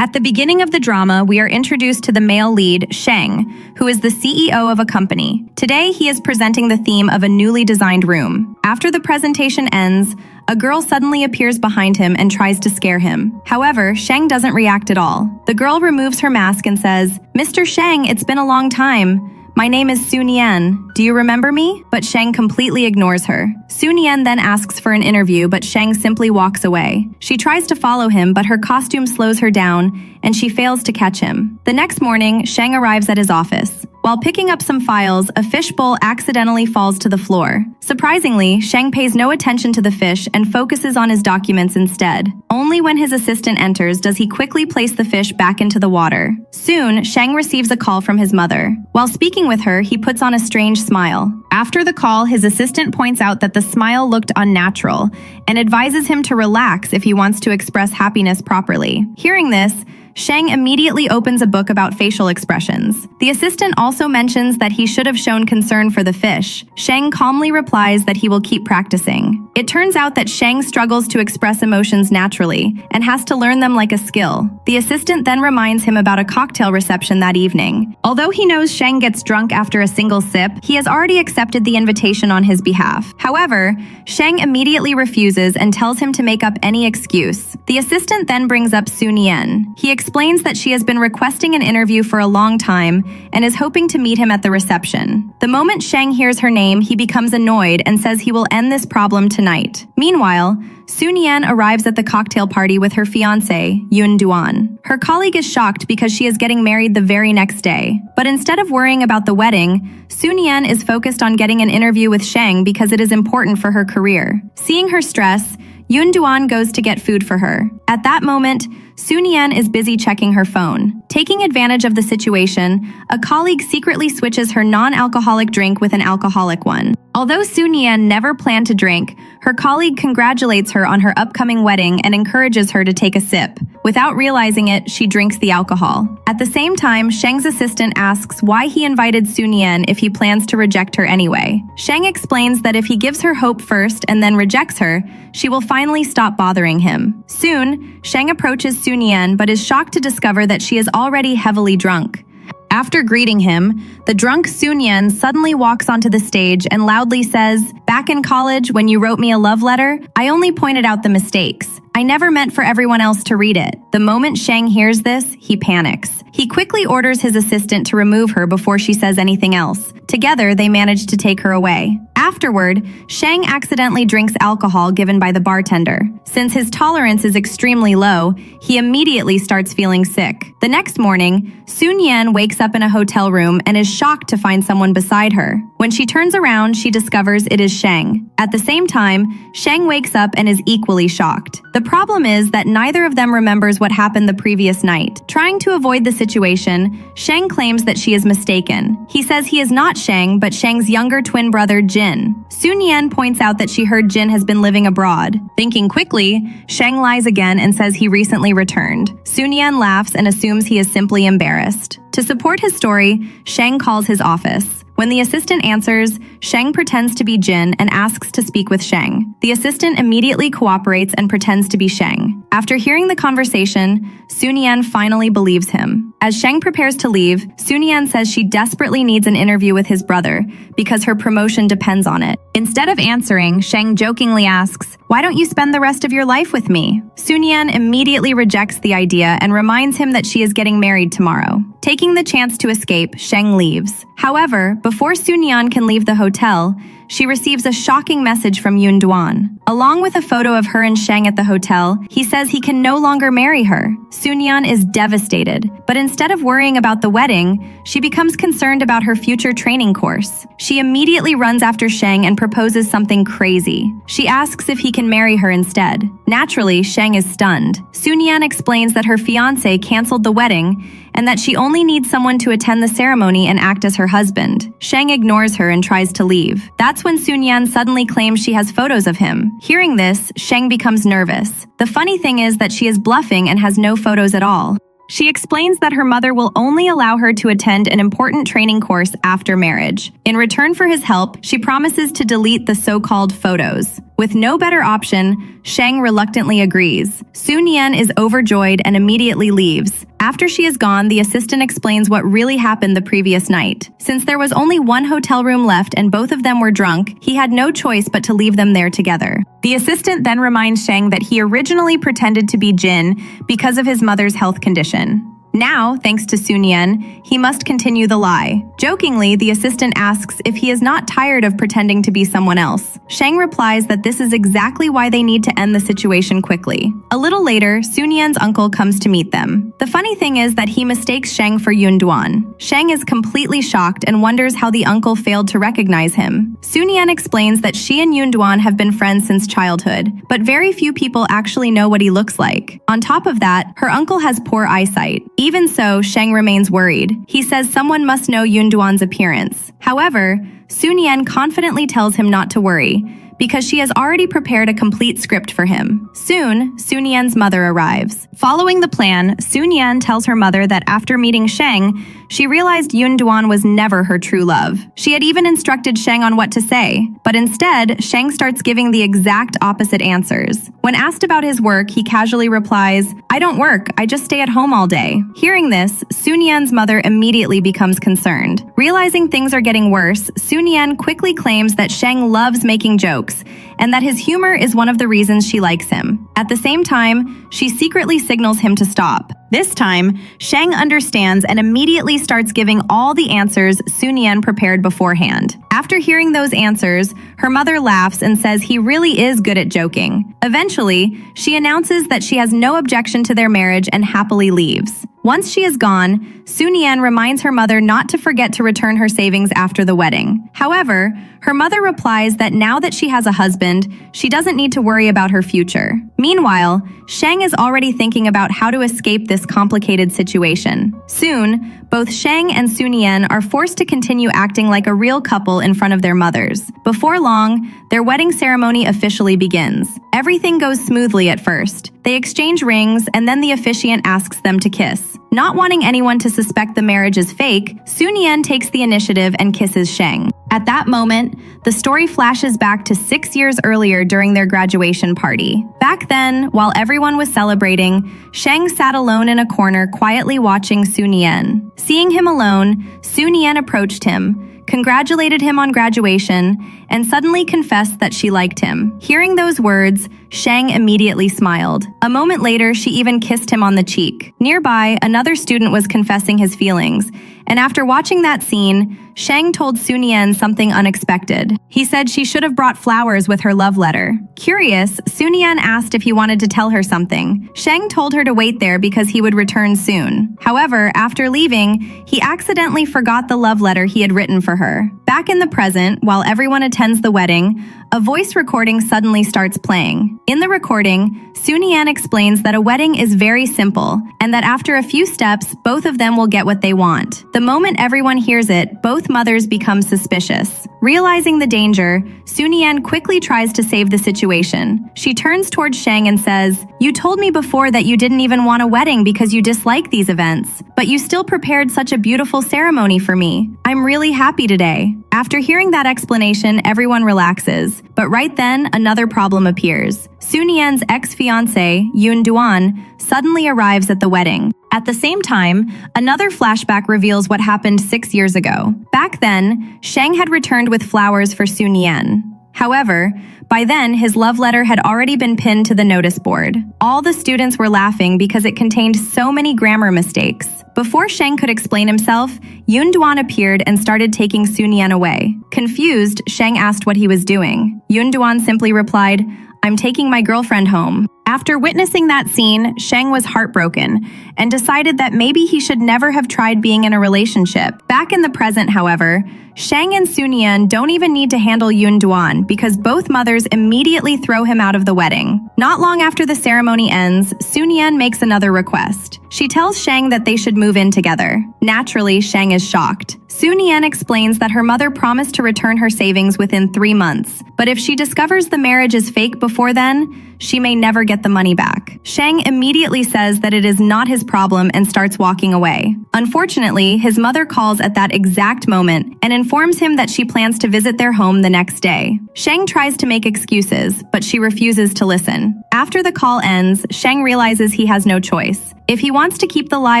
At the beginning of the drama, we are introduced to the male lead, Sheng, who is the CEO of a company. Today, he is presenting the theme of a newly designed room. After the presentation ends, a girl suddenly appears behind him and tries to scare him. However, Sheng doesn't react at all. The girl removes her mask and says, "Mr. Sheng, it's been a long time. My name is Sun Yan. Do you remember me?" But Sheng completely ignores her. Sun Yan then asks for an interview, but Sheng simply walks away. She tries to follow him, but her costume slows her down, and she fails to catch him. The next morning, Sheng arrives at his office. While picking up some files, a fishbowl accidentally falls to the floor. Surprisingly, Sheng pays no attention to the fish and focuses on his documents instead. Only when his assistant enters does he quickly place the fish back into the water. Soon, Sheng receives a call from his mother. While speaking with her, he puts on a strange smile. After the call, his assistant points out that the smile looked unnatural and advises him to relax if he wants to express happiness properly. Hearing this, Sheng immediately opens a book about facial expressions. The assistant also mentions that he should have shown concern for the fish. Sheng calmly replies that he will keep practicing. It turns out that Sheng struggles to express emotions naturally and has to learn them like a skill. The assistant then reminds him about a cocktail reception that evening. Although he knows Sheng gets drunk after a single sip, he has already accepted the invitation on his behalf. However, Sheng immediately refuses and tells him to make up any excuse. The assistant then brings up Sun Yan. He explains that she has been requesting an interview for a long time and is hoping to meet him at the reception. The moment Sheng hears her name, he becomes annoyed and says he will end this problem tonight. Meanwhile, Sun Yan arrives at the cocktail party with her fiancé, Yun Duan. Her colleague is shocked because she is getting married the very next day. But instead of worrying about the wedding, Sun Yan is focused on getting an interview with Sheng because it is important for her career. Seeing her stress, Yun Duan goes to get food for her. At that moment, Sun Yan is busy checking her phone. Taking advantage of the situation, a colleague secretly switches her non-alcoholic drink with an alcoholic one. Although Sun Yan never planned to drink, her colleague congratulates her on her upcoming wedding and encourages her to take a sip. Without realizing it, she drinks the alcohol. At the same time, Sheng's assistant asks why he invited Sun Yan if he plans to reject her anyway. Sheng explains that if he gives her hope first and then rejects her, she will finally stop bothering him. Soon, Sheng approaches Sun Yan but is shocked to discover that she is already heavily drunk. After greeting him, the drunk Sun Yan suddenly walks onto the stage and loudly says, "Back in college, when you wrote me a love letter, I only pointed out the mistakes. I never meant for everyone else to read it." The moment Sheng hears this, he panics. He quickly orders his assistant to remove her before she says anything else. Together, they manage to take her away. Afterward, Sheng accidentally drinks alcohol given by the bartender. Since his tolerance is extremely low, he immediately starts feeling sick. The next morning, Sun Yan wakes up in a hotel room and is shocked to find someone beside her. When she turns around, she discovers it is Sheng. At the same time, Sheng wakes up and is equally shocked. The problem is that neither of them remembers what happened the previous night. Trying to avoid the situation, Sheng claims that she is mistaken. He says he is not Sheng, but Sheng's younger twin brother, Jin. Sun Yan points out that she heard Jin has been living abroad. Thinking quickly, Sheng lies again and says he recently returned. Sun Yan laughs and assumes he is simply embarrassed. To support his story, Sheng calls his office. When the assistant answers, Sheng pretends to be Jin and asks to speak with Sheng. The assistant immediately cooperates and pretends to be Sheng. After hearing the conversation, Sun Yan finally believes him. As Sheng prepares to leave, Sun Yan says she desperately needs an interview with his brother because her promotion depends on it. Instead of answering, Sheng jokingly asks, "Why don't you spend the rest of your life with me?" Sun Yan immediately rejects the idea and reminds him that she is getting married tomorrow. Taking the chance to escape, Sheng leaves. However, before Sun Yan can leave the hotel, she receives a shocking message from Yun Duan. Along with a photo of her and Sheng at the hotel, he says he can no longer marry her. Sun Yan is devastated, but instead of worrying about the wedding, she becomes concerned about her future training course. She immediately runs after Sheng and proposes something crazy. She asks if he can marry her instead. Naturally, Sheng is stunned. Sun Yan explains that her fiancé canceled the wedding and that she only needs someone to attend the ceremony and act as her husband. Sheng ignores her and tries to leave. That's when Sun Yan suddenly claims she has photos of him. Hearing this, Sheng becomes nervous. The funny thing is that she is bluffing and has no photos at all. She explains that her mother will only allow her to attend an important training course after marriage. In return for his help, she promises to delete the so-called photos. With no better option, Sheng reluctantly agrees. Sun Yan is overjoyed and immediately leaves. After she is gone, the assistant explains what really happened the previous night. Since there was only one hotel room left and both of them were drunk, he had no choice but to leave them there together. The assistant then reminds Sheng that he originally pretended to be Jin because of his mother's health condition. Now, thanks to Sun Yan, he must continue the lie. Jokingly, the assistant asks if he is not tired of pretending to be someone else. Sheng replies that this is exactly why they need to end the situation quickly. A little later, Sun Yan's uncle comes to meet them. The funny thing is that he mistakes Sheng for Yun Duan. Sheng is completely shocked and wonders how the uncle failed to recognize him. Sun Yan explains that she and Yun Duan have been friends since childhood, but very few people actually know what he looks like. On top of that, her uncle has poor eyesight. Even so, Sheng remains worried. He says someone must know Yun Duan's appearance. However, Sun Yan confidently tells him not to worry, because she has already prepared a complete script for him. Soon, Sun Yan's mother arrives. Following the plan, Sun Yan tells her mother that after meeting Sheng, she realized Yun Duan was never her true love. She had even instructed Sheng on what to say, but instead, Sheng starts giving the exact opposite answers. When asked about his work, he casually replies, "I don't work, I just stay at home all day." Hearing this, Sun Yan's mother immediately becomes concerned. Realizing things are getting worse, Sun Yan quickly claims that Sheng loves making jokes, and that his humor is one of the reasons she likes him. At the same time, she secretly signals him to stop. This time, Sheng understands and immediately starts giving all the answers Sun Yan prepared beforehand. After hearing those answers, her mother laughs and says he really is good at joking. Eventually, she announces that she has no objection to their marriage and happily leaves. Once she is gone, Sun Yan reminds her mother not to forget to return her savings after the wedding. However, her mother replies that now that she has a husband, she doesn't need to worry about her future. Meanwhile, Sheng is already thinking about how to escape this complicated situation. Soon, both Sheng and Sun Yan are forced to continue acting like a real couple in front of their mothers. Before long, their wedding ceremony officially begins. Everything goes smoothly at first. They exchange rings, and then the officiant asks them to kiss. Not wanting anyone to suspect the marriage is fake, Sun Yan takes the initiative and kisses Sheng. At that moment, the story flashes back to 6 years earlier during their graduation party. Back then, while everyone was celebrating, Sheng sat alone in a corner quietly watching Sun Yan. Seeing him alone, Sun Yan approached him, congratulated him on graduation, and suddenly confessed that she liked him. Hearing those words, Sheng immediately smiled. A moment later, she even kissed him on the cheek. Nearby, another student was confessing his feelings, and after watching that scene, Sheng told Sun Yan something unexpected. He said she should have brought flowers with her love letter. Curious, Sun Yan asked if he wanted to tell her something. Sheng told her to wait there because he would return soon. However, after leaving, he accidentally forgot the love letter he had written for her. Back in the present, while everyone attends the wedding, a voice recording suddenly starts playing. In the recording, Sun Yan explains that a wedding is very simple, and that after a few steps, both of them will get what they want. The moment everyone hears it, both mothers become suspicious. Realizing the danger, Sun Yan quickly tries to save the situation. She turns towards Sheng and says, "You told me before that you didn't even want a wedding because you dislike these events, but you still prepared such a beautiful ceremony for me. I'm really happy today." After hearing that explanation, everyone relaxes. But right then, another problem appears. Sun Yan's ex-fiancé, Yun Duan, suddenly arrives at the wedding. At the same time, another flashback reveals what happened 6 years ago. Back then, Sheng had returned with flowers for Sun Yan. However, by then, his love letter had already been pinned to the notice board. All the students were laughing because it contained so many grammar mistakes. Before Sheng could explain himself, Yun Duan appeared and started taking Sun Yan away. Confused, Sheng asked what he was doing. Yun Duan simply replied, "I'm taking my girlfriend home." After witnessing that scene, Sheng was heartbroken and decided that maybe he should never have tried being in a relationship. Back in the present, however, Sheng and Sunyan don't even need to handle Yun Duan because both mothers immediately throw him out of the wedding. Not long after the ceremony ends, Sunyan makes another request. She tells Sheng that they should move in together. Naturally, Sheng is shocked. Sunyan explains that her mother promised to return her savings within 3 months, but if she discovers the marriage is fake before then, she may never get the money back. Sheng immediately says that it is not his problem and starts walking away. Unfortunately, his mother calls at that exact moment and informs him that she plans to visit their home the next day. Sheng tries to make excuses, but she refuses to listen. After the call ends, Sheng realizes he has no choice. If he wants to keep the lie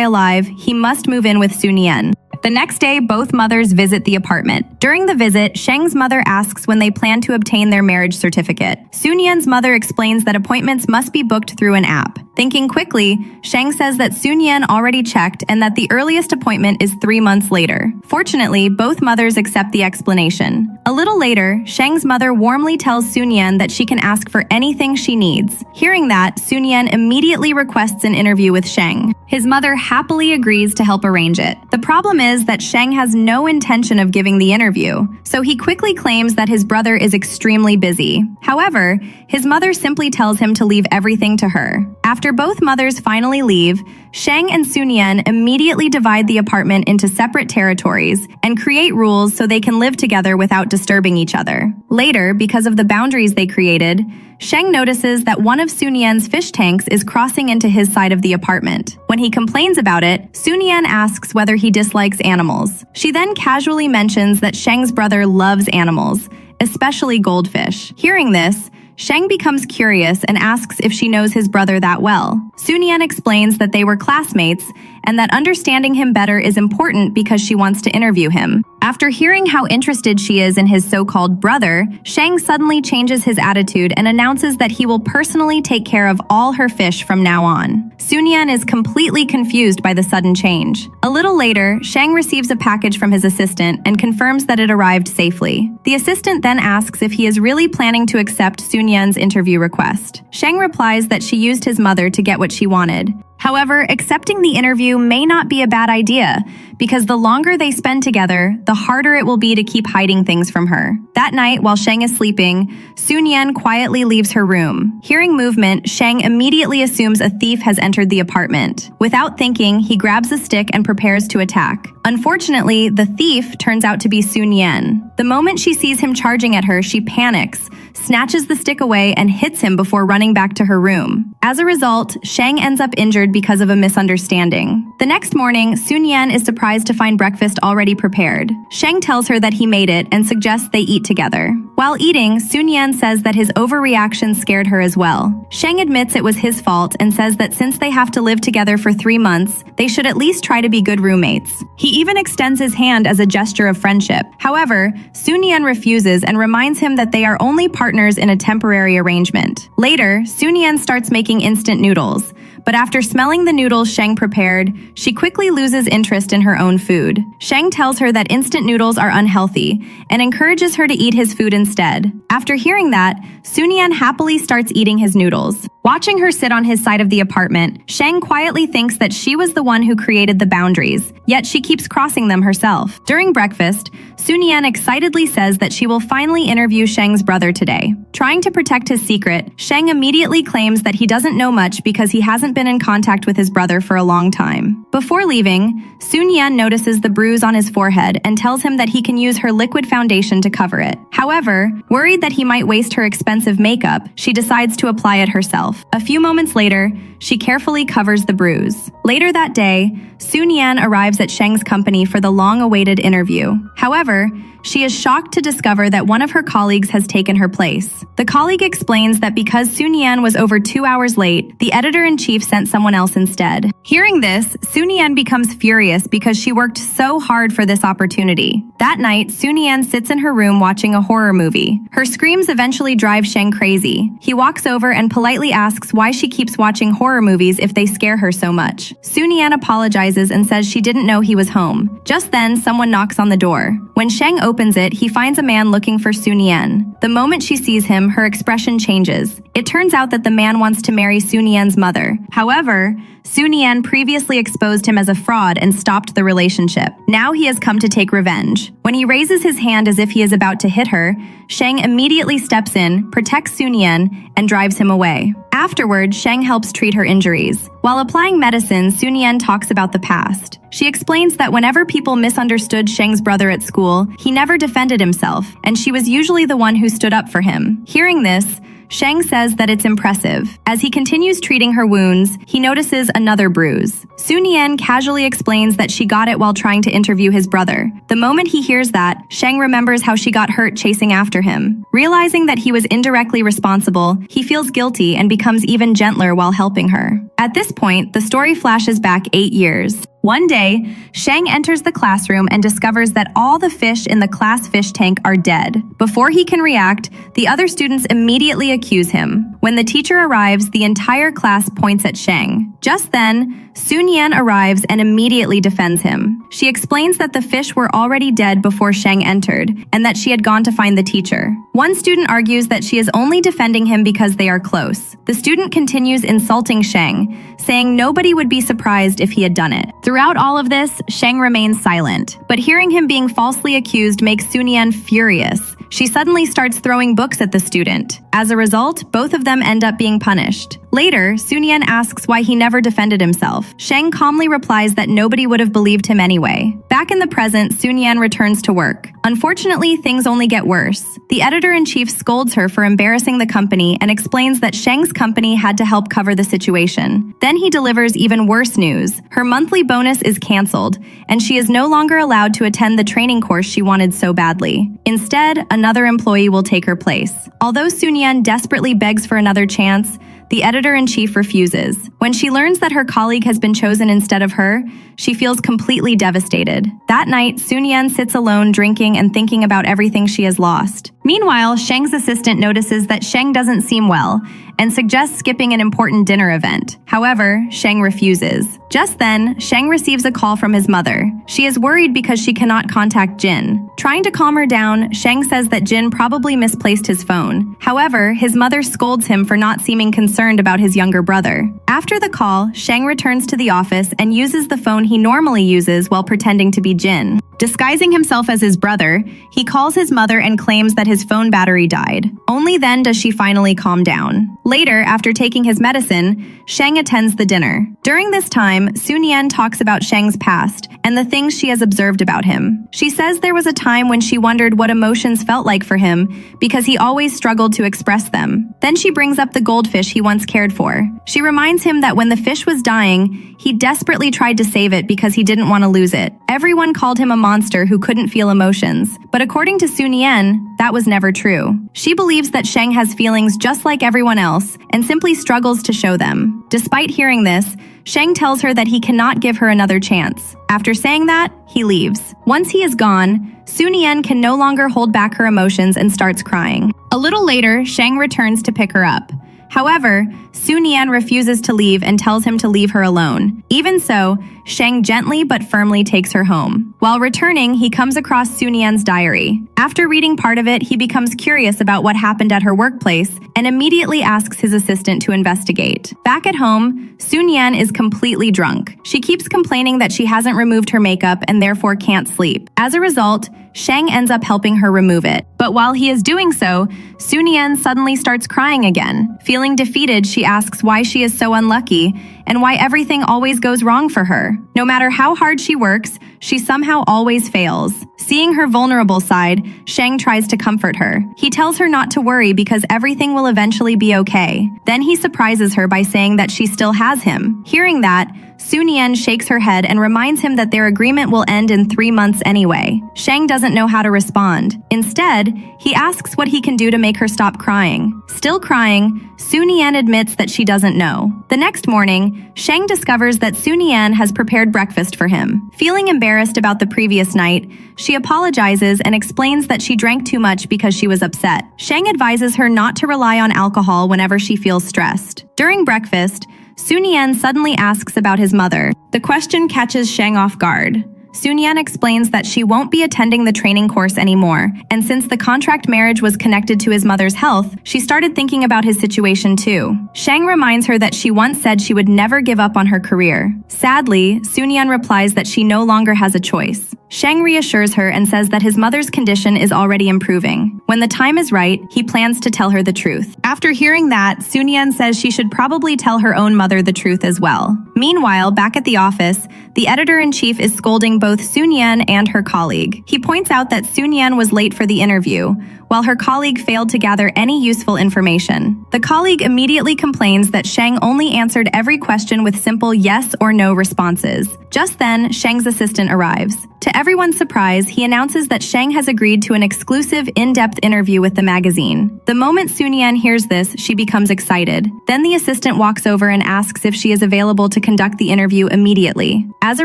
alive, he must move in with Sunyan. The next day, both mothers visit the apartment. During the visit, Sheng's mother asks when they plan to obtain their marriage certificate. Sunyan's mother explains that appointments must be booked through an app. Thinking quickly, Sheng says that Sunyan already checked and that the earliest appointment is 3 months later. Fortunately, both mothers accept the explanation. A little later, Sheng's mother warmly tells Sunyan that she can ask for anything she needs. Hearing that, Sunyan immediately requests an interview with Sheng. His mother happily agrees to help arrange it. The problem is that Sheng has no intention of giving the interview, so he quickly claims that his brother is extremely busy. However, his mother simply tells him to leave everything to her. After both mothers finally leave, Sheng and Sunyan immediately divide the apartment into separate territories and create rules so they can live together without disturbing each other. Later, because of the boundaries they created, Sheng notices that one of Sunyan's fish tanks is crossing into his side of the apartment. When he complains about it, Sunyan asks whether he dislikes animals. She then casually mentions that Sheng's brother loves animals, especially goldfish. Hearing this, Sheng becomes curious and asks if she knows his brother that well. Sunyan explains that they were classmates and that understanding him better is important because she wants to interview him. After hearing how interested she is in his so-called brother, Sheng suddenly changes his attitude and announces that he will personally take care of all her fish from now on. Sunyan is completely confused by the sudden change. A little later, Sheng receives a package from his assistant and confirms that it arrived safely. The assistant then asks if he is really planning to accept Sunyan's interview request. Sheng replies that she used his mother to get what she wanted. However, accepting the interview may not be a bad idea, because the longer they spend together, the harder it will be to keep hiding things from her. That night, while Sheng is sleeping, Sunyan quietly leaves her room. Hearing movement, Sheng immediately assumes a thief has entered the apartment. Without thinking, he grabs a stick and prepares to attack. Unfortunately, the thief turns out to be Sunyan. The moment she sees him charging at her, she panics, snatches the stick away, and hits him before running back to her room. As a result, Sheng ends up injured because of a misunderstanding. The next morning, Sunyan is surprised to find breakfast already prepared. Sheng tells her that he made it and suggests they eat together. While eating, Sunyan says that his overreaction scared her as well. Sheng admits it was his fault and says that since they have to live together for 3 months, they should at least try to be good roommates. He even extends his hand as a gesture of friendship. However, Sunyan refuses and reminds him that they are only partners in a temporary arrangement. Later, Sunyan starts making instant noodles. But after smelling the noodles Sheng prepared, she quickly loses interest in her own food. Sheng tells her that instant noodles are unhealthy and encourages her to eat his food instead. After hearing that, Sunyan happily starts eating his noodles. Watching her sit on his side of the apartment, Sheng quietly thinks that she was the one who created the boundaries, yet she keeps crossing them herself. During breakfast, Sunyan excitedly says that she will finally interview Sheng's brother today. Trying to protect his secret, Sheng immediately claims that he doesn't know much because he hasn't been in contact with his brother for a long time. Before leaving, Sunyan notices the bruise on his forehead and tells him that he can use her liquid foundation to cover it. However, worried that he might waste her expensive makeup, she decides to apply it herself. A few moments later, she carefully covers the bruise. Later that day, Sunyan arrives at Sheng's company for the long-awaited interview. However, she is shocked to discover that one of her colleagues has taken her place. The colleague explains that because Sunyan was over 2 hours late, the editor-in-chief sent someone else instead. Hearing this, Sunyan becomes furious because she worked so hard for this opportunity. That night, Sunyan sits in her room watching a horror movie. Her screams eventually drive Sheng crazy. He walks over and politely asks why she keeps watching horror movies if they scare her so much. Sunyan apologizes and says she didn't know he was home. Just then, someone knocks on the door. When Sheng opens it, he finds a man looking for Sun-Yen. The moment she sees him, her expression changes. It turns out that the man wants to marry Sun-Yen's mother. However, Sun-Yen previously exposed him as a fraud and stopped the relationship. Now he has come to take revenge. When he raises his hand as if he is about to hit her, Sheng immediately steps in, protects Sun-Yen, and drives him away. Afterward, Sheng helps treat her injuries. While applying medicine, Sun-Yen talks about the past. She explains that whenever people misunderstood Sheng's brother at school, he never defended himself, and she was usually the one who stood up for him. Hearing this, Sheng says that it's impressive. As he continues treating her wounds, he notices another bruise. Sun-Yen casually explains that she got it while trying to interview his brother. The moment he hears that, Sheng remembers how she got hurt chasing after him. Realizing that he was indirectly responsible, he feels guilty and becomes even gentler while helping her. At this point, the story flashes back 8 years. One day, Sheng enters the classroom and discovers that all the fish in the class fish tank are dead. Before he can react, the other students immediately accuse him. When the teacher arrives, the entire class points at Sheng. Just then, Sun-Yen arrives and immediately defends him. She explains that the fish were already dead before Sheng entered, and that she had gone to find the teacher. One student argues that she is only defending him because they are close. The student continues insulting Sheng, saying nobody would be surprised if he had done it. Throughout all of this, Sheng remains silent, but hearing him being falsely accused makes Sun-Yen furious. She suddenly starts throwing books at the student. As a result, both of them end up being punished. Later, Sun-Yen asks why he never defended himself. Sheng calmly replies that nobody would have believed him anyway. Back in the present, Sun-Yen returns to work. Unfortunately, things only get worse. The editor-in-chief scolds her for embarrassing the company and explains that Sheng's company had to help cover the situation. Then he delivers even worse news. Her monthly bonus is canceled, and she is no longer allowed to attend the training course she wanted so badly. Instead, another employee will take her place. Although Sun-Yen desperately begs for another chance, the editor-in-chief refuses. When she learns that her colleague has been chosen instead of her, she feels completely devastated. That night, Sun-Yen sits alone drinking and thinking about everything she has lost. Meanwhile, Sheng's assistant notices that Sheng doesn't seem well and suggests skipping an important dinner event. However, Sheng refuses. Just then, Sheng receives a call from his mother. She is worried because she cannot contact Jin. Trying to calm her down, Sheng says that Jin probably misplaced his phone. However, his mother scolds him for not seeming concerned about his younger brother. After the call, Sheng returns to the office and uses the phone he normally uses while pretending to be Jin. Disguising himself as his brother, he calls his mother and claims that his phone battery died. Only then does she finally calm down. Later, after taking his medicine, Sheng attends the dinner. During this time, Sun-Yen talks about Sheng's past and the things she has observed about him. She says there was a time when she wondered what emotions felt like for him because he always struggled to express them. Then she brings up the goldfish he once cared for. She reminds him that when the fish was dying, he desperately tried to save it because he didn't want to lose it. Everyone called him a monster who couldn't feel emotions, but according to Sun-Yen, that was never true. She believes that Sheng has feelings just like everyone else and simply struggles to show them. Despite hearing this, Sheng tells her that he cannot give her another chance. After saying that, he leaves. Once he is gone, Sun-Yen can no longer hold back her emotions and starts crying. A little later, Sheng returns to pick her up. However, Sun-Yen refuses to leave and tells him to leave her alone. Even so, Sheng gently but firmly takes her home. While returning, he comes across Sun-Yen's diary. After reading part of it, he becomes curious about what happened at her workplace and immediately asks his assistant to investigate. Back at home, Sun-Yen is completely drunk. She keeps complaining that she hasn't removed her makeup and therefore can't sleep. As a result, Sheng ends up helping her remove it. But while he is doing so, Sun-Yen suddenly starts crying again. Feeling defeated, she asks why she is so unlucky and why everything always goes wrong for her. No matter how hard she works, she somehow always fails. Seeing her vulnerable side, Sheng tries to comfort her. He tells her not to worry because everything will eventually be okay. Then he surprises her by saying that she still has him. Hearing that, Sun-Yen shakes her head and reminds him that their agreement will end in 3 months anyway. Sheng doesn't know how to respond. Instead, he asks what he can do to make her stop crying. Still crying, Sun-Yen admits that she doesn't know. The next morning, Sheng discovers that Sun-Yen has prepared breakfast for him. Feeling embarrassed about the previous night, she apologizes and explains that she drank too much because she was upset. Sheng advises her not to rely on alcohol whenever she feels stressed. During breakfast, Sun-Yen suddenly asks about his mother. The question catches Sheng off guard. Sunyan explains that she won't be attending the training course anymore, and since the contract marriage was connected to his mother's health, she started thinking about his situation too. Sheng reminds her that she once said she would never give up on her career. Sadly, Sunyan replies that she no longer has a choice. Sheng reassures her and says that his mother's condition is already improving. When the time is right, he plans to tell her the truth. After hearing that, Sunyan says she should probably tell her own mother the truth as well. Meanwhile, back at the office, the editor-in-chief is scolding both Sunyan and her colleague. He points out that Sunyan was late for the interview, while her colleague failed to gather any useful information. The colleague immediately complains that Sheng only answered every question with simple yes or no responses. Just then, Sheng's assistant arrives. To everyone's surprise, he announces that Sheng has agreed to an exclusive, in-depth interview with the magazine. The moment Sunyan hears this, she becomes excited. Then the assistant walks over and asks if she is available to conduct the interview immediately. As a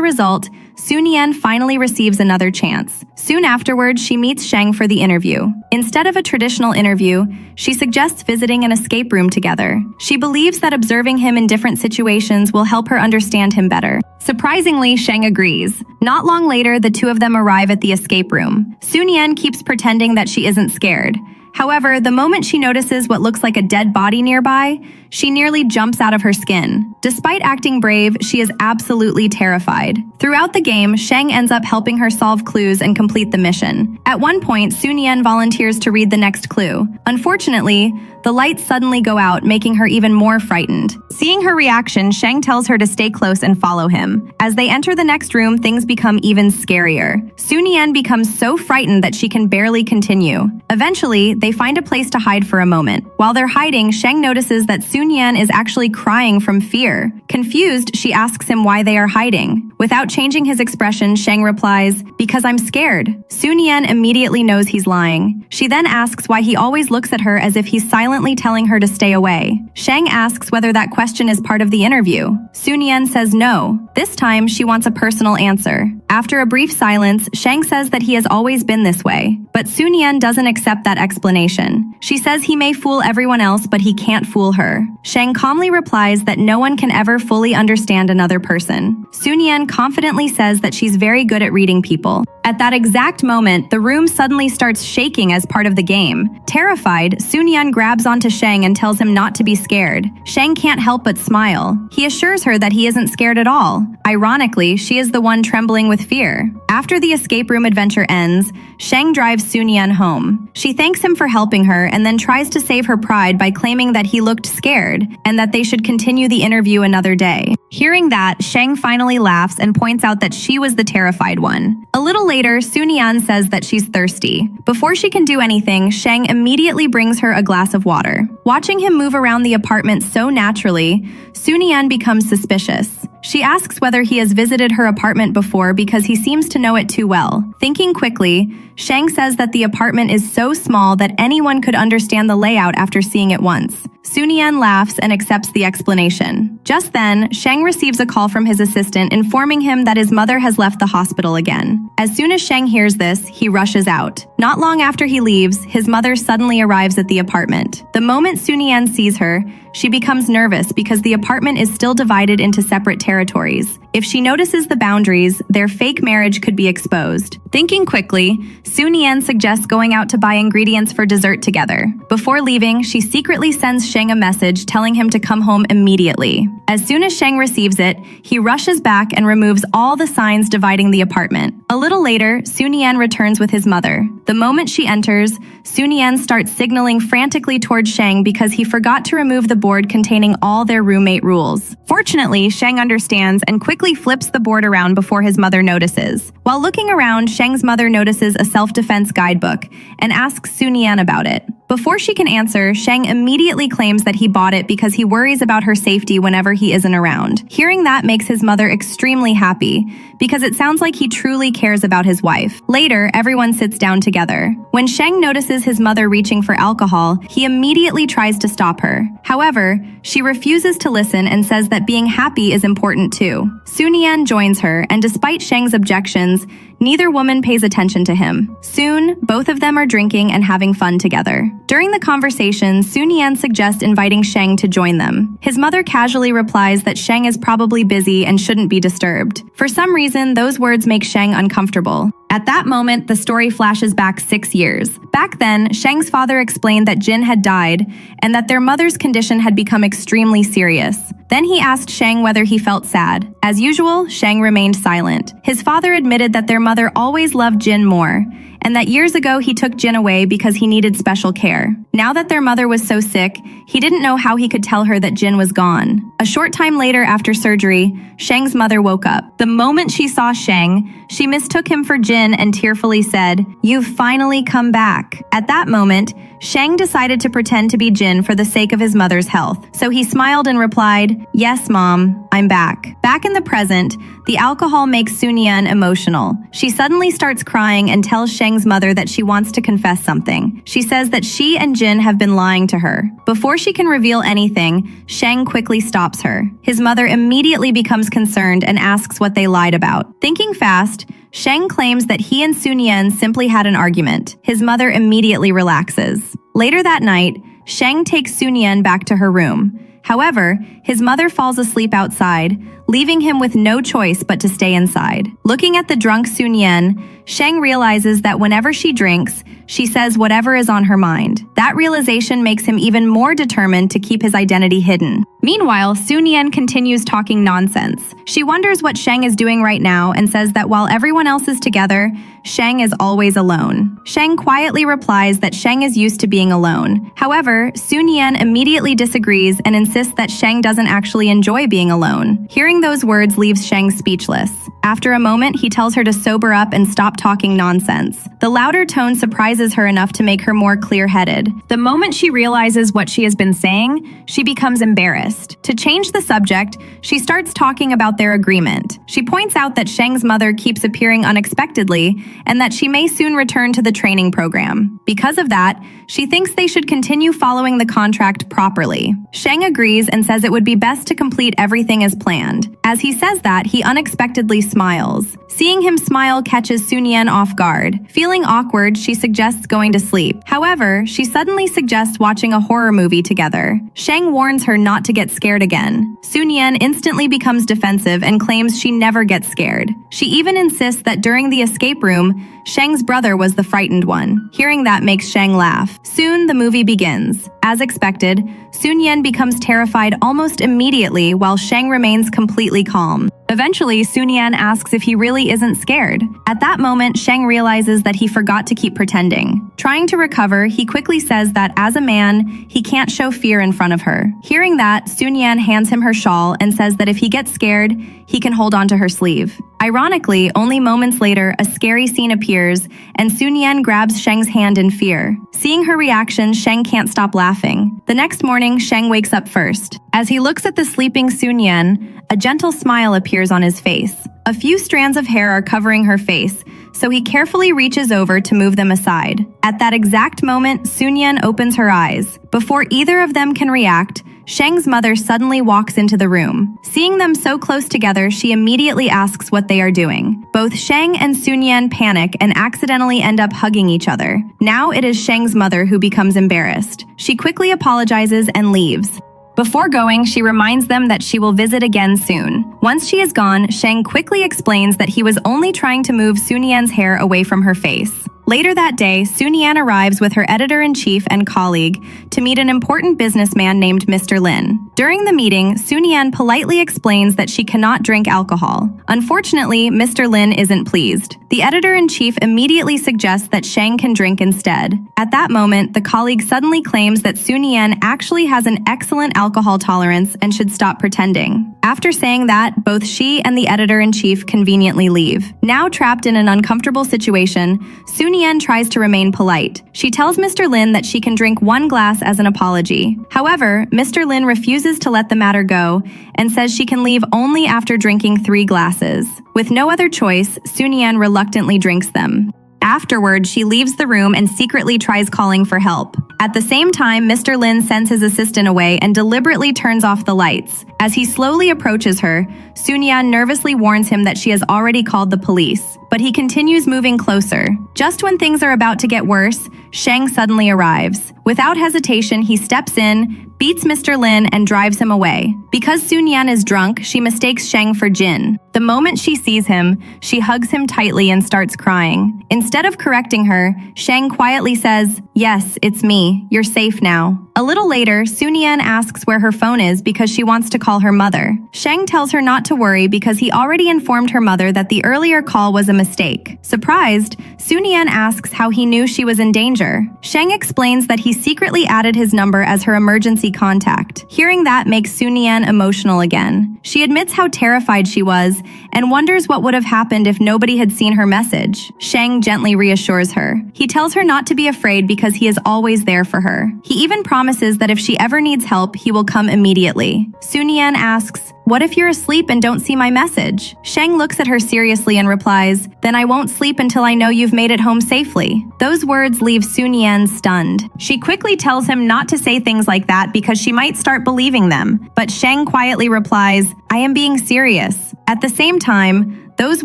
result, Sunyan finally receives another chance. Soon afterwards, she meets Sheng for the interview. Instead of a traditional interview, she suggests visiting an escape room together. She believes that observing him in different situations will help her understand him better. Surprisingly, Sheng agrees. Not long later, the two of them arrive at the escape room. Sunyan keeps pretending that she isn't scared. However, the moment she notices what looks like a dead body nearby, she nearly jumps out of her skin. Despite acting brave, she is absolutely terrified. Throughout the game, Sheng ends up helping her solve clues and complete the mission. At one point, Sunyan volunteers to read the next clue. Unfortunately, the lights suddenly go out, making her even more frightened. Seeing her reaction, Sheng tells her to stay close and follow him. As they enter the next room, things become even scarier. Sunyan becomes so frightened that she can barely continue. Eventually, they find a place to hide for a moment. While they're hiding, Sheng notices that Sunyan is actually crying from fear. Confused, she asks him why they are hiding. Without changing his expression, Sheng replies, "Because I'm scared." Sunyan immediately knows he's lying. She then asks why he always looks at her as if he's silently telling her to stay away. Sheng asks whether that question is part of the interview. Sunyan says no. This time, she wants a personal answer. After a brief silence, Sheng says that he has always been this way. But Sunyan doesn't accept that explanation. She says he may fool everyone else, but he can't fool her. Sheng calmly replies that no one can ever fully understand another person. Sunyan confidently says that she's very good at reading people. At that exact moment, the room suddenly starts shaking as part of the game. Terrified, Sunyan grabs onto Sheng and tells him not to be scared. Sheng can't help but smile. He assures her that he isn't scared at all. Ironically, she is the one trembling with fear. After the escape room adventure ends, Sheng drives Sunyan home. She thanks him for helping her and then tries to save her pride by claiming that he looked scared and that they should continue the interview another day. Hearing that, Sheng finally laughs and points out that she was the terrified one. A little later, Sunyan says that she's thirsty. Before she can do anything, Sheng immediately brings her a glass of water. Watching him move around the apartment so naturally, Sunyan becomes suspicious. She asks whether he has visited her apartment before because he seems to know it too well. Thinking quickly, Sheng says that the apartment is so small that anyone could understand the layout after seeing it once. Sunyan laughs and accepts the explanation. Just then, Sheng receives a call from his assistant informing him that his mother has left the hospital again. As soon as Sheng hears this, he rushes out. Not long after he leaves, his mother suddenly arrives at the apartment. The moment Sunyan sees her, she becomes nervous because the apartment is still divided into separate territories. If she notices the boundaries, their fake marriage could be exposed. Thinking quickly, Sunyan suggests going out to buy ingredients for dessert together. Before leaving, she secretly sends Sheng a message telling him to come home immediately. As soon as Sheng receives it, he rushes back and removes all the signs dividing the apartment. A little later, Sunyan returns with his mother. The moment she enters, Sunyan starts signaling frantically towards Sheng because he forgot to remove the board containing all their roommate rules. Fortunately, Sheng understands and quickly flips the board around before his mother notices. While looking around, Sheng's mother notices a self-defense guidebook and asks Sunyan about it. Before she can answer, Sheng immediately claims that he bought it because he worries about her safety whenever he isn't around. Hearing that makes his mother extremely happy because it sounds like he truly cares about his wife. Later, everyone sits down together. When Sheng notices his mother reaching for alcohol, he immediately tries to stop her. However, However, she refuses to listen and says that being happy is important too. Sunyan joins her, and despite Sheng's objections, neither woman pays attention to him. Soon, both of them are drinking and having fun together. During the conversation, Sunyan suggests inviting Sheng to join them. His mother casually replies that Sheng is probably busy and shouldn't be disturbed. For some reason, those words make Sheng uncomfortable. At that moment, the story flashes back 6 years. Back then, Sheng's father explained that Jin had died and that their mother's condition had become extremely serious. Then he asked Sheng whether he felt sad. As usual, Sheng remained silent. His father admitted that their mother always loved Jin more, and that years ago he took Jin away because he needed special care. Now that their mother was so sick, he didn't know how he could tell her that Jin was gone. A short time later after surgery, Sheng's mother woke up. The moment she saw Sheng, she mistook him for Jin and tearfully said, "You've finally come back." At that moment, Sheng decided to pretend to be Jin for the sake of his mother's health. So he smiled and replied, "Yes, Mom, I'm back." Back in the present, the alcohol makes Sunyan emotional. She suddenly starts crying and tells Sheng's mother that she wants to confess something. She says that she and Jin have been lying to her. Before she can reveal anything, Sheng quickly stops her. His mother immediately becomes concerned and asks what they lied about. Thinking fast, Sheng claims that he and Sunyan simply had an argument. His mother immediately relaxes. Later that night, Sheng takes Sunyan back to her room. However, his mother falls asleep outside, leaving him with no choice but to stay inside. Looking at the drunk Sunyan, Sheng realizes that whenever she drinks, she says whatever is on her mind. That realization makes him even more determined to keep his identity hidden. Meanwhile, Sunyan continues talking nonsense. She wonders what Sheng is doing right now and says that while everyone else is together, Sheng is always alone. Sheng quietly replies that Sheng is used to being alone. However, Sunyan immediately disagrees and insists that Sheng doesn't actually enjoy being alone. Hearing those words leaves Sheng speechless. After a moment, he tells her to sober up and stop talking nonsense. The louder tone surprises her enough to make her more clear-headed. The moment she realizes what she has been saying, she becomes embarrassed. To change the subject, she starts talking about their agreement. She points out that Sheng's mother keeps appearing unexpectedly and that she may soon return to the training program. Because of that, she thinks they should continue following the contract properly. Sheng agrees and says it would be best to complete everything as planned. As he says that, he unexpectedly smiles. Seeing him smile catches Sunyan off guard. Feeling awkward, she suggests going to sleep. However, she suddenly suggests watching a horror movie together. Sheng warns her not to get scared again. Sunyan instantly becomes defensive and claims she never gets scared. She even insists that during the escape room, Sheng's brother was the frightened one. Hearing that makes Sheng laugh. Soon, the movie begins. As expected, Sunyan becomes terrified almost immediately while Sheng remains completely calm. Eventually, Sunyan asks if he really isn't scared. At that moment, Sheng realizes that he forgot to keep pretending. Trying to recover, he quickly says that as a man, he can't show fear in front of her. Hearing that, Sunyan hands him her shawl and says that if he gets scared, he can hold onto her sleeve. Ironically, only moments later, a scary scene appears, and Sunyan grabs Sheng's hand in fear. Seeing her reaction, Sheng can't stop laughing. The next morning, Sheng wakes up first. As he looks at the sleeping Sunyan, a gentle smile appears on his face. A few strands of hair are covering her face, so he carefully reaches over to move them aside. At that exact moment, Sunyan opens her eyes. Before either of them can react, Sheng's mother suddenly walks into the room. Seeing them so close together, she immediately asks what they are doing. Both Sheng and Sunyan panic and accidentally end up hugging each other. Now it is Sheng's mother who becomes embarrassed. She quickly apologizes and leaves. Before going, she reminds them that she will visit again soon. Once she is gone, Sheng quickly explains that he was only trying to move Sunyan's hair away from her face. Later that day, Sunyan arrives with her editor-in-chief and colleague to meet an important businessman named Mr. Lin. During the meeting, Sunyan politely explains that she cannot drink alcohol. Unfortunately, Mr. Lin isn't pleased. The editor-in-chief immediately suggests that Sheng can drink instead. At that moment, the colleague suddenly claims that Sunyan actually has an excellent alcohol tolerance and should stop pretending. After saying that, both she and the editor-in-chief conveniently leave. Now trapped in an uncomfortable situation, Sunyan tries to remain polite. She tells Mr. Lin that she can drink 1 glass as an apology. However, Mr. Lin refuses to let the matter go and says she can leave only after drinking 3 glasses. With no other choice, Sunyan reluctantly drinks them. Afterward, she leaves the room and secretly tries calling for help. At the same time, Mr. Lin sends his assistant away and deliberately turns off the lights. As he slowly approaches her, Sun-Yan nervously warns him that she has already called the police, but he continues moving closer. Just when things are about to get worse, Sheng suddenly arrives. Without hesitation, he steps in, beats Mr. Lin, and drives him away. Because Sun-Yan is drunk, she mistakes Sheng for Jin. The moment she sees him, she hugs him tightly and starts crying. Instead of correcting her, Sheng quietly says, "Yes, it's me. You're safe now." A little later, Sun-Yan asks where her phone is because she wants to call her mother. Sheng tells her not to worry because he already informed her mother that the earlier call was a mistake. Surprised, Sun-Yan asks how he knew she was in danger. Sheng explains that he secretly added his number as her emergency contact. Hearing that makes Sun-Yan emotional again. She admits how terrified she was and wonders what would have happened if nobody had seen her message. Sheng gently reassures her. He tells her not to be afraid because he is always there for her. He even promises that if she ever needs help, he will come immediately. Sun-Yan asks, "What if you're asleep and don't see my message?" Sheng looks at her seriously and replies, "Then I won't sleep until I know you've made it home safely." Those words leave Sun-Yan stunned. She quickly tells him not to say things like that because she might start believing them, but Sheng quietly replies, "I am being serious." At the same time, those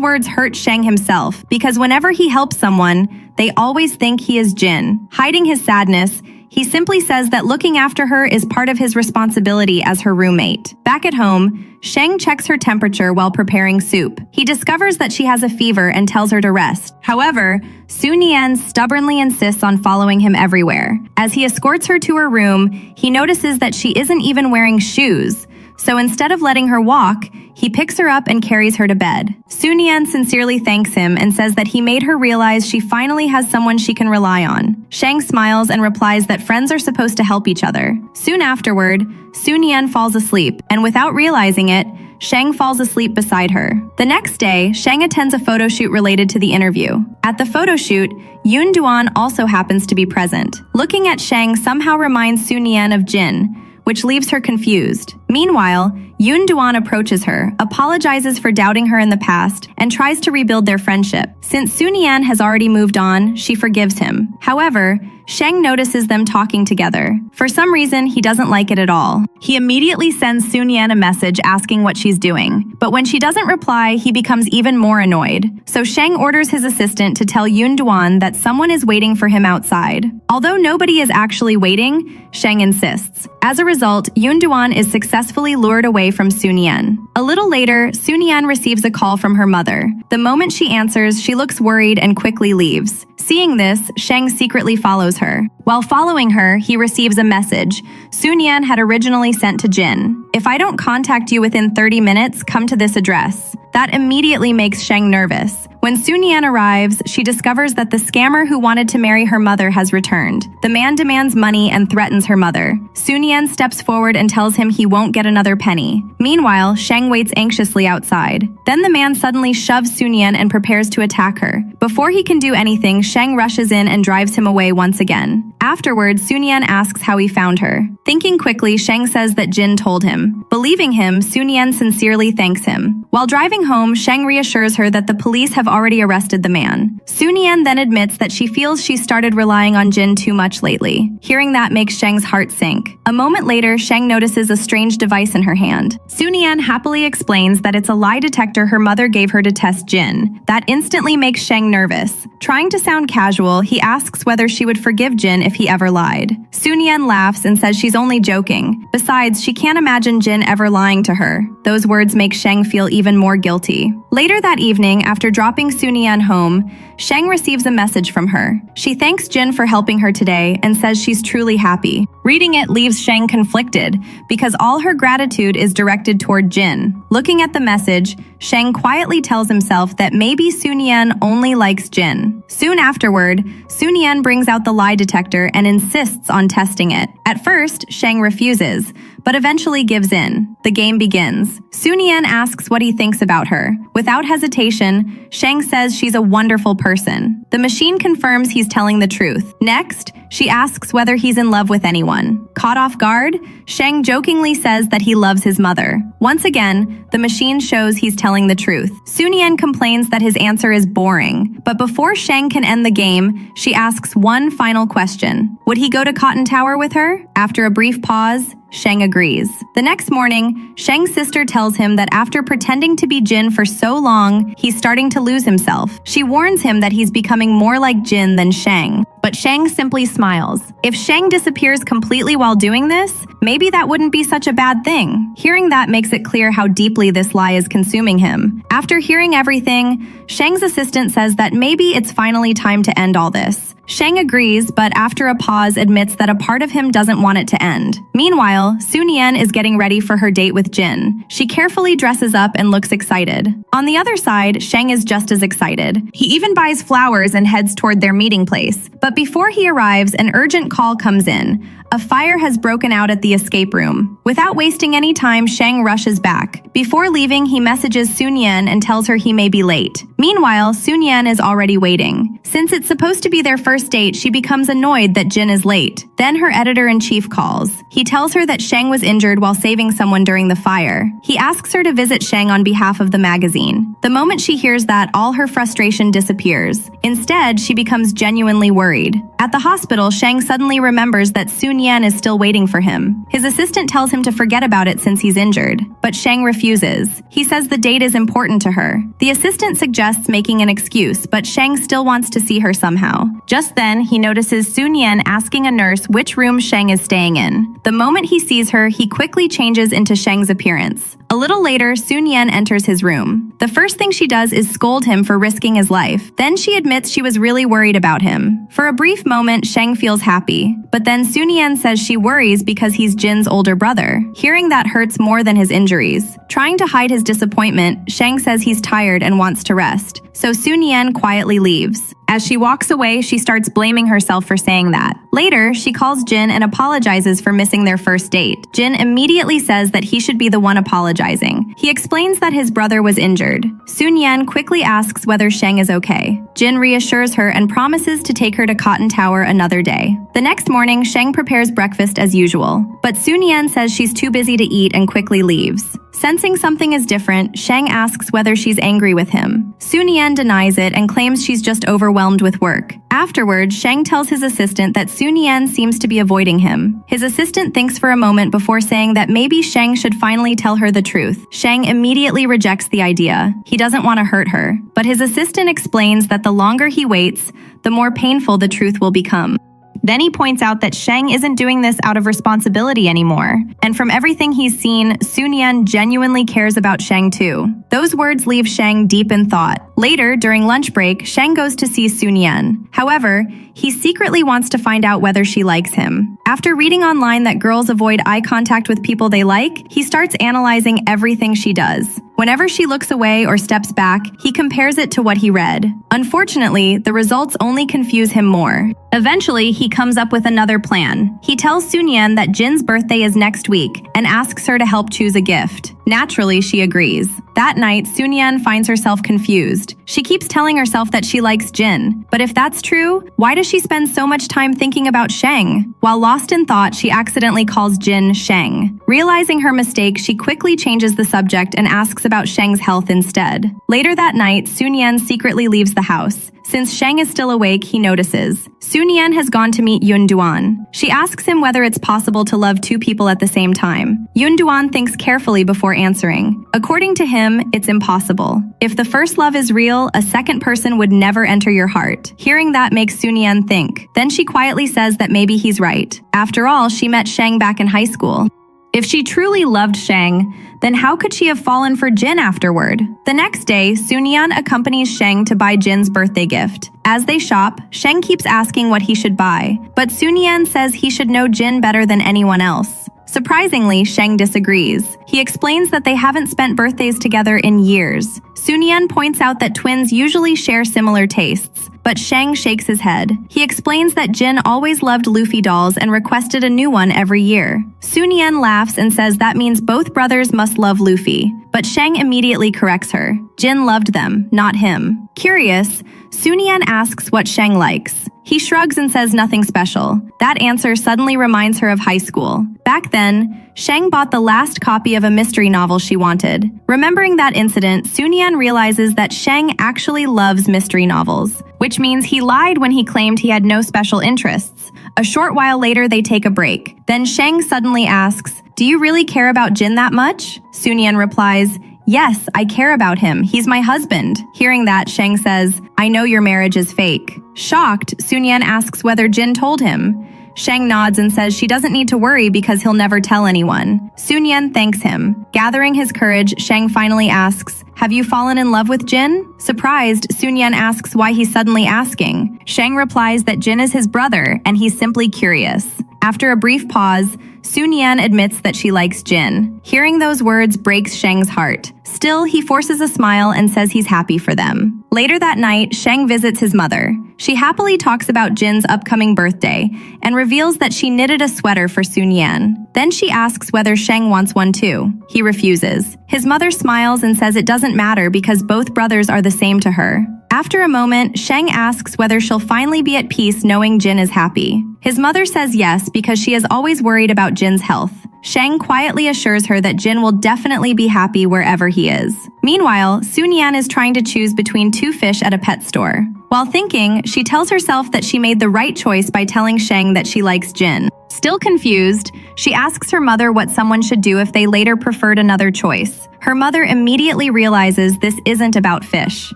words hurt Sheng himself because whenever he helps someone, they always think he is Jin. Hiding his sadness, he simply says that looking after her is part of his responsibility as her roommate. Back at home, Sheng checks her temperature while preparing soup. He discovers that she has a fever and tells her to rest. However, Sun-Yan stubbornly insists on following him everywhere. As he escorts her to her room, he notices that she isn't even wearing shoes. So instead of letting her walk, he picks her up and carries her to bed. Sun-Yan sincerely thanks him and says that he made her realize she finally has someone she can rely on. Sheng smiles and replies that friends are supposed to help each other. Soon afterward, Sun-Yan falls asleep, and without realizing it, Sheng falls asleep beside her. The next day, Sheng attends a photo shoot related to the interview. At the photo shoot, Yoon Duan also happens to be present. Looking at Sheng somehow reminds Sun-Yan of Jin, which leaves her confused. Meanwhile, Yoon Duan approaches her, apologizes for doubting her in the past, and tries to rebuild their friendship. Since Sun-Yan has already moved on, she forgives him. However, Sheng notices them talking together. For some reason, he doesn't like it at all. He immediately sends Sun-Yan a message asking what she's doing. But when she doesn't reply, he becomes even more annoyed. So Sheng orders his assistant to tell Yoon Duan that someone is waiting for him outside. Although nobody is actually waiting, Sheng insists. As a result, Yoon Duan is successfully lured away from Sun-Yan. A little later, Sun-Yan receives a call from her mother. The moment she answers, she looks worried and quickly leaves. Seeing this, Sheng secretly follows her. While following her, he receives a message Sun-Yan had originally sent to Jin. "If I don't contact you within 30 minutes, come to this address." That immediately makes Sheng nervous. When Sun-Yan arrives, she discovers that the scammer who wanted to marry her mother has returned. The man demands money and threatens her mother. Sun-Yan steps forward and tells him he won't get another penny. Meanwhile, Sheng waits anxiously outside. Then the man suddenly shoves Sun-Yan and prepares to attack her. Before he can do anything, Sheng rushes in and drives him away once again. Afterwards, Sun-Yan asks how he found her. Thinking quickly, Sheng says that Jin told him. Believing him, Sun-Yan sincerely thanks him. While driving home, Sheng reassures her that the police have already arrested the man. Sun-Yan then admits that she feels she started relying on Jin too much lately. Hearing that makes Sheng's heart sink. A moment later, Sheng notices a strange device in her hand. Sun-Yan happily explains that it's a lie detector her mother gave her to test Jin. That instantly makes Sheng nervous. Trying to sound casual, he asks whether she would forgive Jin if he ever lied. Sun-Yan laughs and says she's only joking. Besides, she can't imagine Jin ever lying to her. Those words make Sheng feel even more guilty. Later that evening, after dropping Sun-Yan home, Sheng receives a message from her. She thanks Jin for helping her today and says she's truly happy. Reading it leaves Sheng conflicted because all her gratitude is directed toward Jin. Looking at the message, Sheng quietly tells himself that maybe Sun-Yan only likes Jin. Soon afterward, Sun-Yan brings out the lie detector and insists on testing it. At first, Sheng refuses, but eventually gives in. The game begins. Sunyan asks what he thinks about her. Without hesitation, Sheng says she's a wonderful person. The machine confirms he's telling the truth. Next, she asks whether he's in love with anyone. Caught off guard, Sheng jokingly says that he loves his mother. Once again, the machine shows he's telling the truth. Sunyan complains that his answer is boring, but before Sheng can end the game, she asks one final question. Would he go to Cotton Tower with her? After a brief pause, Sheng agrees. The next morning, Sheng's sister tells him that after pretending to be Jin for so long, he's starting to lose himself. She warns him that he's becoming more like Jin than Sheng, but Sheng simply smiles. If Sheng disappears completely while doing this, maybe that wouldn't be such a bad thing. Hearing that makes it clear how deeply this lie is consuming him. After hearing everything, Sheng's assistant says that maybe it's finally time to end all this. Sheng agrees, but after a pause admits that a part of him doesn't want it to end. Meanwhile, Sunyan is getting ready for her date with Jin. She carefully dresses up and looks excited. On the other side, Sheng is just as excited. He even buys flowers and heads toward their meeting place. But before he arrives, an urgent call comes in. A fire has broken out at the escape room. Without wasting any time, Sheng rushes back. Before leaving, he messages Sunyan and tells her he may be late. Meanwhile, Sunyan is already waiting. Since it's supposed to be their first date, she becomes annoyed that Jin is late. Then her editor-in-chief calls. He tells her that Sheng was injured while saving someone during the fire. He asks her to visit Sheng on behalf of the magazine. The moment she hears that, all her frustration disappears. Instead, she becomes genuinely worried. At the hospital, Sheng suddenly remembers that Sunyan is still waiting for him. His assistant tells him to forget about it since he's injured, but Sheng refuses. He says the date is important to her. The assistant suggests making an excuse, but Sheng still wants to see her somehow. Just then, he notices Sunyan asking a nurse which room Sheng is staying in. The moment he sees her, he quickly changes into Sheng's appearance. A little later, Sunyan enters his room. The first thing she does is scold him for risking his life. Then she admits she was really worried about him. For a brief moment, Sheng feels happy. But then Sunyan says she worries because he's Jin's older brother. Hearing that hurts more than his injuries. Trying to hide his disappointment, Sheng says he's tired and wants to rest. So Sunyan quietly leaves. As she walks away, she starts blaming herself for saying that. Later, she calls Jin and apologizes for missing their first date. Jin immediately says that he should be the one apologizing. He explains that his brother was injured. Sunyan quickly asks whether Sheng is okay. Jin reassures her and promises to take her to Cotton Tower another day. The next morning, Sheng prepares breakfast as usual, but Sunyan says she's too busy to eat and quickly leaves. Sensing something is different, Sheng asks whether she's angry with him. Sunyan denies it and claims she's just overwhelmed with work. Afterwards, Sheng tells his assistant that Sunyan seems to be avoiding him. His assistant thinks for a moment before saying that maybe Sheng should finally tell her the truth. Sheng immediately rejects the idea. He doesn't want to hurt her. But his assistant explains that the longer he waits, the more painful the truth will become. Then he points out that Sheng isn't doing this out of responsibility anymore. And from everything he's seen, Sunyan genuinely cares about Sheng too. Those words leave Sheng deep in thought. Later, during lunch break, Sheng goes to see Sunyan. However, he secretly wants to find out whether she likes him. After reading online that girls avoid eye contact with people they like, he starts analyzing everything she does. Whenever she looks away or steps back, he compares it to what he read. Unfortunately, the results only confuse him more. Eventually, he comes up with another plan. He tells Sunyan that Jin's birthday is next week and asks her to help choose a gift. Naturally, she agrees. That night, Sunyan finds herself confused. She keeps telling herself that she likes Jin. But if that's true, why does she spend so much time thinking about Sheng? While lost in thought, she accidentally calls Jin Sheng. Realizing her mistake, she quickly changes the subject and asks about Sheng's health instead. Later that night, Sunyan secretly leaves the house. Since Sheng is still awake, he notices. Sunyan has gone to meet Yun Duan. She asks him whether it's possible to love two people at the same time. Yun Duan thinks carefully before answering. According to him, it's impossible. If the first love is real, a second person would never enter your heart. Hearing that makes Sunyan think. Then she quietly says that maybe he's right. After all, she met Sheng back in high school. If she truly loved Sheng, then how could she have fallen for Jin afterward? The next day, Sunyan accompanies Sheng to buy Jin's birthday gift. As they shop, Sheng keeps asking what he should buy, but Sunyan says he should know Jin better than anyone else. Surprisingly, Sheng disagrees. He explains that they haven't spent birthdays together in years. Sun-Yan points out that twins usually share similar tastes, but Sheng shakes his head. He explains that Jin always loved Luffy dolls and requested a new one every year. Sun-Yan laughs and says that means both brothers must love Luffy, but Sheng immediately corrects her. Jin loved them, not him. Curious, Sun-Yan asks what Sheng likes. He shrugs and says nothing special. That answer suddenly reminds her of high school. Back then, Sheng bought the last copy of a mystery novel she wanted. Remembering that incident, Sun-Yan realizes that Sheng actually loves mystery novels, which means he lied when he claimed he had no special interests. A short while later, they take a break. Then Sheng suddenly asks, "Do you really care about Jin that much?" Sun-Yan replies, "Yes, I care about him. He's my husband." Hearing that, Sheng says, "I know your marriage is fake." Shocked, Sun-Yan asks whether Jin told him. Sheng nods and says she doesn't need to worry because he'll never tell anyone. Sun-Yan thanks him. Gathering his courage, Sheng finally asks, "Have you fallen in love with Jin?" Surprised, Sun-Yan asks why he's suddenly asking. Sheng replies that Jin is his brother and he's simply curious. After a brief pause, Sun-Yan admits that she likes Jin. Hearing those words breaks Sheng's heart. Still, he forces a smile and says he's happy for them. Later that night, Sheng visits his mother. She happily talks about Jin's upcoming birthday and reveals that she knitted a sweater for Sun-Yan. Then she asks whether Sheng wants one too. He refuses. His mother smiles and says it doesn't matter because both brothers are the same to her. After a moment, Sheng asks whether she'll finally be at peace knowing Jin is happy. His mother says yes because she is always worried about Jin's health. Sheng quietly assures her that Jin will definitely be happy wherever he is. Meanwhile, Sun-Yan is trying to choose between two fish at a pet store. While thinking, she tells herself that she made the right choice by telling Sheng that she likes Jin. Still confused, she asks her mother what someone should do if they later preferred another choice. Her mother immediately realizes this isn't about fish.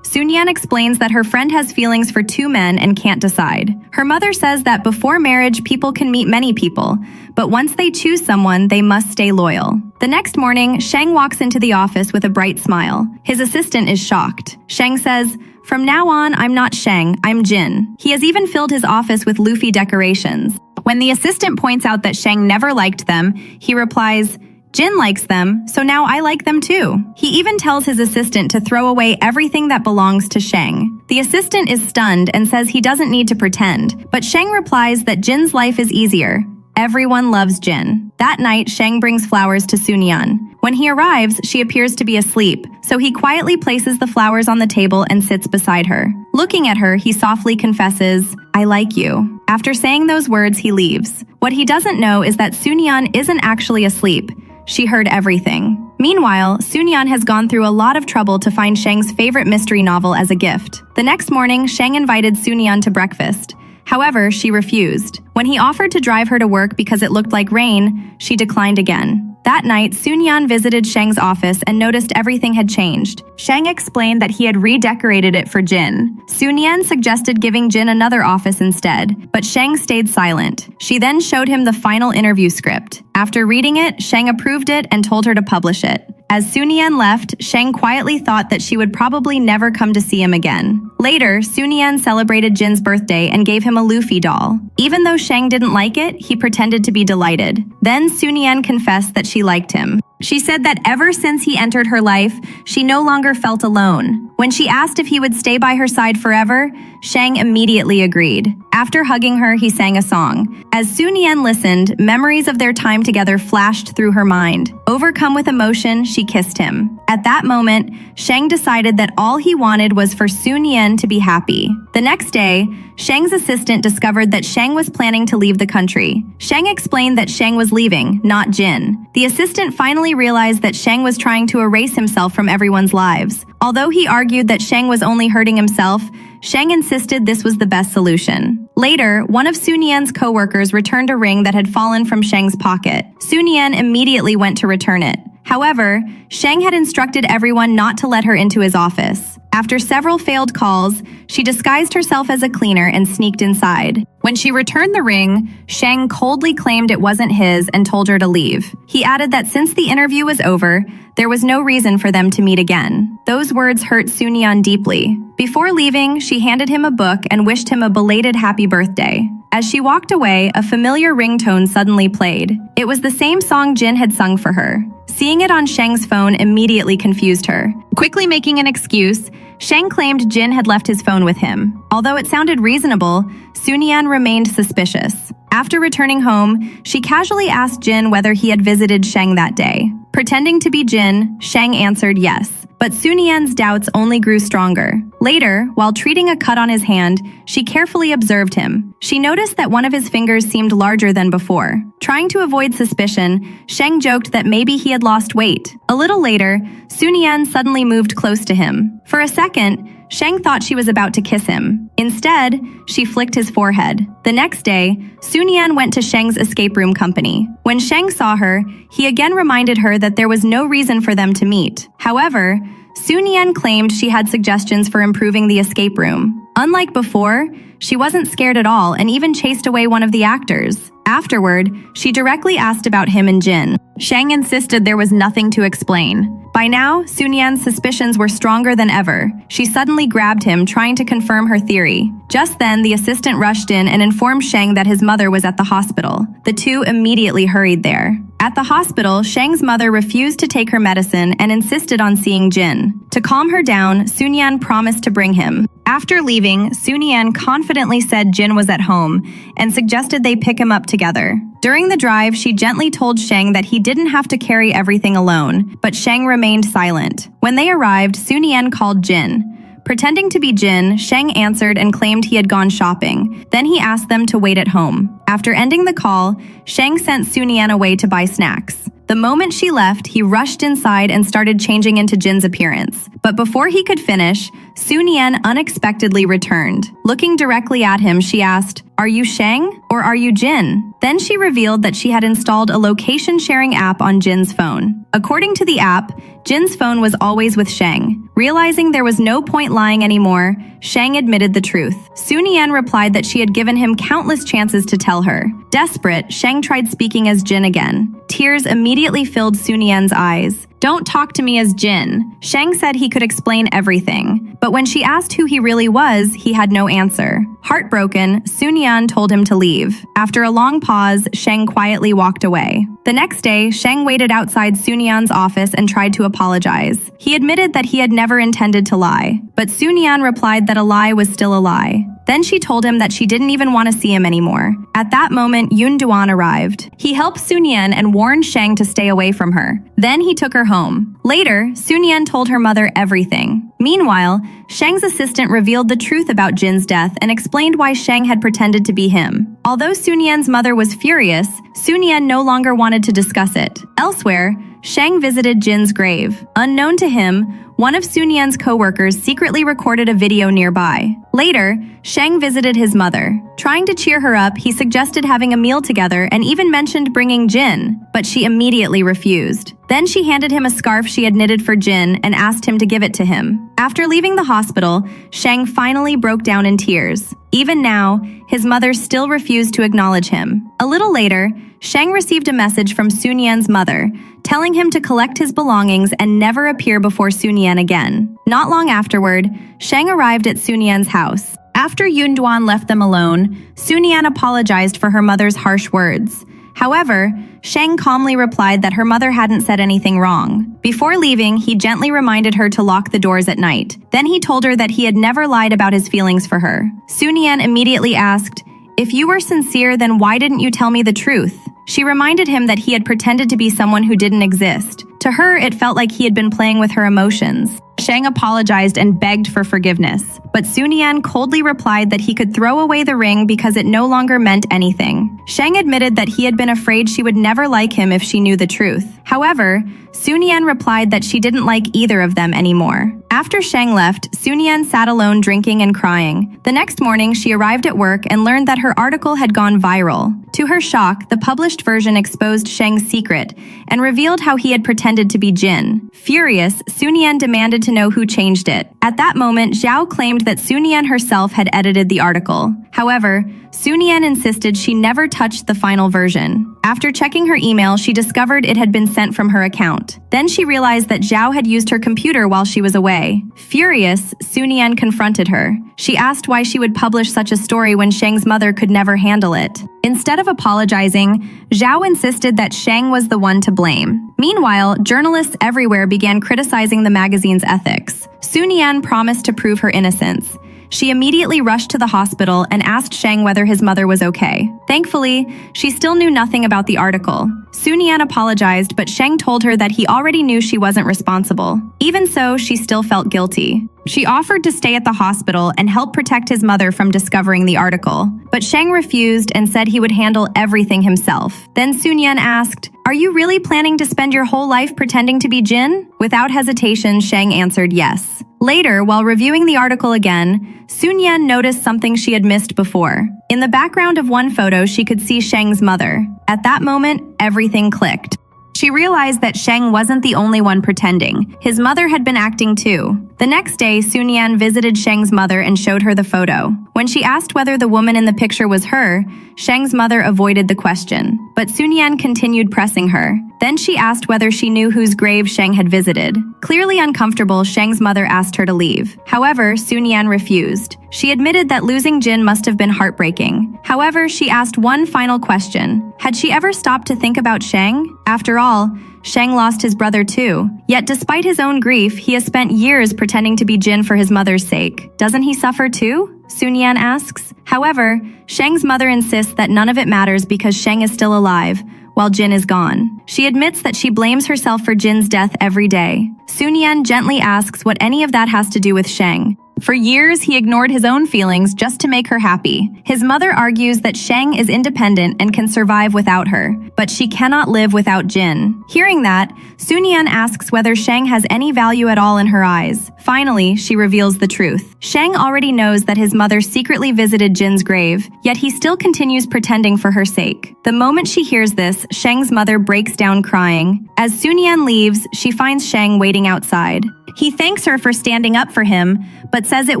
Sun-Yan explains that her friend has feelings for two men and can't decide. Her mother says that before marriage, people can meet many people, but once they choose someone, they must stay loyal. The next morning, Sheng walks into the office with a bright smile. His assistant is shocked. Sheng says, "From now on, I'm not Sheng, I'm Jin." He has even filled his office with Luffy decorations. When the assistant points out that Sheng never liked them, he replies, "Jin likes them, so now I like them too." He even tells his assistant to throw away everything that belongs to Sheng. The assistant is stunned and says he doesn't need to pretend, but Sheng replies that Jin's life is easier. Everyone loves Jin. That night, Sheng brings flowers to Sun-Yan. When he arrives, she appears to be asleep, so he quietly places the flowers on the table and sits beside her. Looking at her, he softly confesses, "I like you." After saying those words, he leaves. What he doesn't know is that Sun-Yan isn't actually asleep. She heard everything. Meanwhile, Sun-Yan has gone through a lot of trouble to find Sheng's favorite mystery novel as a gift. The next morning, Sheng invited Sun-Yan to breakfast. However, she refused. When he offered to drive her to work because it looked like rain, she declined again. That night, Sun-Yan visited Sheng's office and noticed everything had changed. Sheng explained that he had redecorated it for Jin. Sun-Yan suggested giving Jin another office instead, but Sheng stayed silent. She then showed him the final interview script. After reading it, Sheng approved it and told her to publish it. As Sun-Yan left, Sheng quietly thought that she would probably never come to see him again. Later, Sun-Yan celebrated Jin's birthday and gave him a Luffy doll. Even though Sheng didn't like it, he pretended to be delighted. Then Sun-Yan confessed that she liked him. She said that ever since he entered her life, she no longer felt alone. When she asked if he would stay by her side forever, Sheng immediately agreed. After hugging her, he sang a song. As Sun-Yan listened, memories of their time together flashed through her mind. Overcome with emotion, she kissed him. At that moment, Sheng decided that all he wanted was for Sun-Yan to be happy. The next day, Sheng's assistant discovered that Sheng was planning to leave the country. Sheng explained that Sheng was leaving, not Jin. The assistant finally realized that Sheng was trying to erase himself from everyone's lives. Although he argued that Sheng was only hurting himself, Sheng insisted this was the best solution. Later, one of Sun-Yan's co-workers returned a ring that had fallen from Sheng's pocket. Sun-Yan immediately went to return it. However, Sheng had instructed everyone not to let her into his office. After several failed calls, she disguised herself as a cleaner and sneaked inside. When she returned the ring, Sheng coldly claimed it wasn't his and told her to leave. He added that since the interview was over, there was no reason for them to meet again. Those words hurt Sunyan deeply. Before leaving, she handed him a book and wished him a belated happy birthday. As she walked away, a familiar ringtone suddenly played. It was the same song Jin had sung for her. Seeing it on Sheng's phone immediately confused her. Quickly making an excuse, Sheng claimed Jin had left his phone with him. Although it sounded reasonable, Sunyan remained suspicious. After returning home, she casually asked Jin whether he had visited Sheng that day. Pretending to be Jin, Sheng answered yes, but Sunyan's doubts only grew stronger. Later, while treating a cut on his hand, she carefully observed him. She noticed that one of his fingers seemed larger than before. Trying to avoid suspicion, Sheng joked that maybe he had lost weight. A little later, Sunyan suddenly moved close to him. For a second, Sheng thought she was about to kiss him. Instead, she flicked his forehead. The next day, Sunyan went to Sheng's escape room company. When Sheng saw her, he again reminded her that there was no reason for them to meet. However, Sunyan claimed she had suggestions for improving the escape room. Unlike before, she wasn't scared at all and even chased away one of the actors. Afterward, she directly asked about him and Jin. Sheng insisted there was nothing to explain. By now, Sunyan's suspicions were stronger than ever. She suddenly grabbed him, trying to confirm her theory. Just then, the assistant rushed in and informed Sheng that his mother was at the hospital. The two immediately hurried there. At the hospital, Sheng's mother refused to take her medicine and insisted on seeing Jin. To calm her down, Sunyan promised to bring him. After leaving, Sunyan confidently said Jin was at home and suggested they pick him up together. During the drive, she gently told Sheng that he didn't have to carry everything alone, but Sheng remained silent. When they arrived, Sunyan called Jin. Pretending to be Jin, Sheng answered and claimed he had gone shopping. Then he asked them to wait at home. After ending the call, Sheng sent Sunyan away to buy snacks. The moment she left, he rushed inside and started changing into Jin's appearance. But before he could finish, Sunyan unexpectedly returned. Looking directly at him, she asked, "Are you Sheng or are you Jin?" Then she revealed that she had installed a location-sharing app on Jin's phone. According to the app, Jin's phone was always with Sheng. Realizing there was no point lying anymore, Sheng admitted the truth. Sunyan replied that she had given him countless chances to tell her. Desperate, Sheng tried speaking as Jin again. Tears immediately filled Sunyan's eyes. "Don't talk to me as Jin." Sheng said he could explain everything, but when she asked who he really was, he had no answer. Heartbroken, Sunyan told him to leave. After a long pause, Sheng quietly walked away. The next day, Sheng waited outside Sunyan's office and tried to apologize. He admitted that he had never intended to lie, but Sunyan replied that a lie was still a lie. Then she told him that she didn't even want to see him anymore. At that moment, Yoon Duan arrived. He helped Sunyan and warned Sheng to stay away from her. Then he took her home. Later, Sunyan told her mother everything. Meanwhile, Sheng's assistant revealed the truth about Jin's death and explained why Sheng had pretended to be him. Although Sunyan's mother was furious, Sunyan no longer wanted to discuss it. Elsewhere, Sheng visited Jin's grave. Unknown to him, one of Sunyan's co-workers secretly recorded a video nearby. Later, Sheng visited his mother. Trying to cheer her up, he suggested having a meal together and even mentioned bringing Jin, but she immediately refused. Then she handed him a scarf she had knitted for Jin and asked him to give it to him. After leaving the hospital, Sheng finally broke down in tears. Even now, his mother still refused to acknowledge him. A little later, Sheng received a message from Sunyan's mother, telling him to collect his belongings and never appear before Sunyan again. Not long afterward, Sheng arrived at Sunyan's house. After Yoon Duan left them alone, Sunyan apologized for her mother's harsh words. However, Sheng calmly replied that her mother hadn't said anything wrong. Before leaving, he gently reminded her to lock the doors at night. Then he told her that he had never lied about his feelings for her. Sunyan immediately asked, "If you were sincere, then why didn't you tell me the truth?" She reminded him that he had pretended to be someone who didn't exist. To her, it felt like he had been playing with her emotions. Sheng apologized and begged for forgiveness, but Sunyan coldly replied that he could throw away the ring because it no longer meant anything. Sheng admitted that he had been afraid she would never like him if she knew the truth. However, Sunyan replied that she didn't like either of them anymore. After Sheng left, Sunyan sat alone drinking and crying. The next morning, she arrived at work and learned that her article had gone viral. To her shock, the published version exposed Sheng's secret and revealed how he had pretended to be Jin. Furious, Sunyan demanded to know who changed it. At that moment, Zhao claimed that Sunian herself had edited the article. However, Sunian insisted she never touched the final version. After checking her email, she discovered it had been sent from her account. Then she realized that Zhao had used her computer while she was away. Furious, Sunian confronted her. She asked why she would publish such a story when Sheng's mother could never handle it. Instead of apologizing, Zhao insisted that Sheng was the one to blame. Meanwhile, journalists everywhere began criticizing the magazine's ethics. Sunian promised to prove her innocence. She immediately rushed to the hospital and asked Sheng whether his mother was okay. Thankfully, she still knew nothing about the article. Sunian apologized, but Sheng told her that he already knew she wasn't responsible. Even so, she still felt guilty. She offered to stay at the hospital and help protect his mother from discovering the article. But Sheng refused and said he would handle everything himself. Then Sunian asked, "Are you really planning to spend your whole life pretending to be Jin?" Without hesitation, Sheng answered yes. Later, while reviewing the article again, Sunian noticed something she had missed before. In the background of one photo, she could see Sheng's mother. At that moment, everything clicked. She realized that Sheng wasn't the only one pretending. His mother had been acting too. The next day, Sunian visited Sheng's mother and showed her the photo. When she asked whether the woman in the picture was her, Sheng's mother avoided the question. But Sunian continued pressing her. Then she asked whether she knew whose grave Sheng had visited. Clearly uncomfortable, Sheng's mother asked her to leave. However, Sunian refused. She admitted that losing Jin must have been heartbreaking. However, she asked one final question. Had she ever stopped to think about Sheng? After all, Sheng lost his brother too. Yet despite his own grief, he has spent years pretending to be Jin for his mother's sake. Doesn't he suffer too? Sunian asks. However, Sheng's mother insists that none of it matters because Sheng is still alive, while Jin is gone. She admits that she blames herself for Jin's death every day. Sunian gently asks what any of that has to do with Sheng. For years, he ignored his own feelings just to make her happy. His mother argues that Sheng is independent and can survive without her, but she cannot live without Jin. Hearing that, Sunian asks whether Sheng has any value at all in her eyes. Finally, she reveals the truth. Sheng already knows that his mother secretly visited Jin's grave, yet he still continues pretending for her sake. The moment she hears this, Sheng's mother breaks down crying. As Sunian leaves, she finds Sheng waiting outside. He thanks her for standing up for him, but says it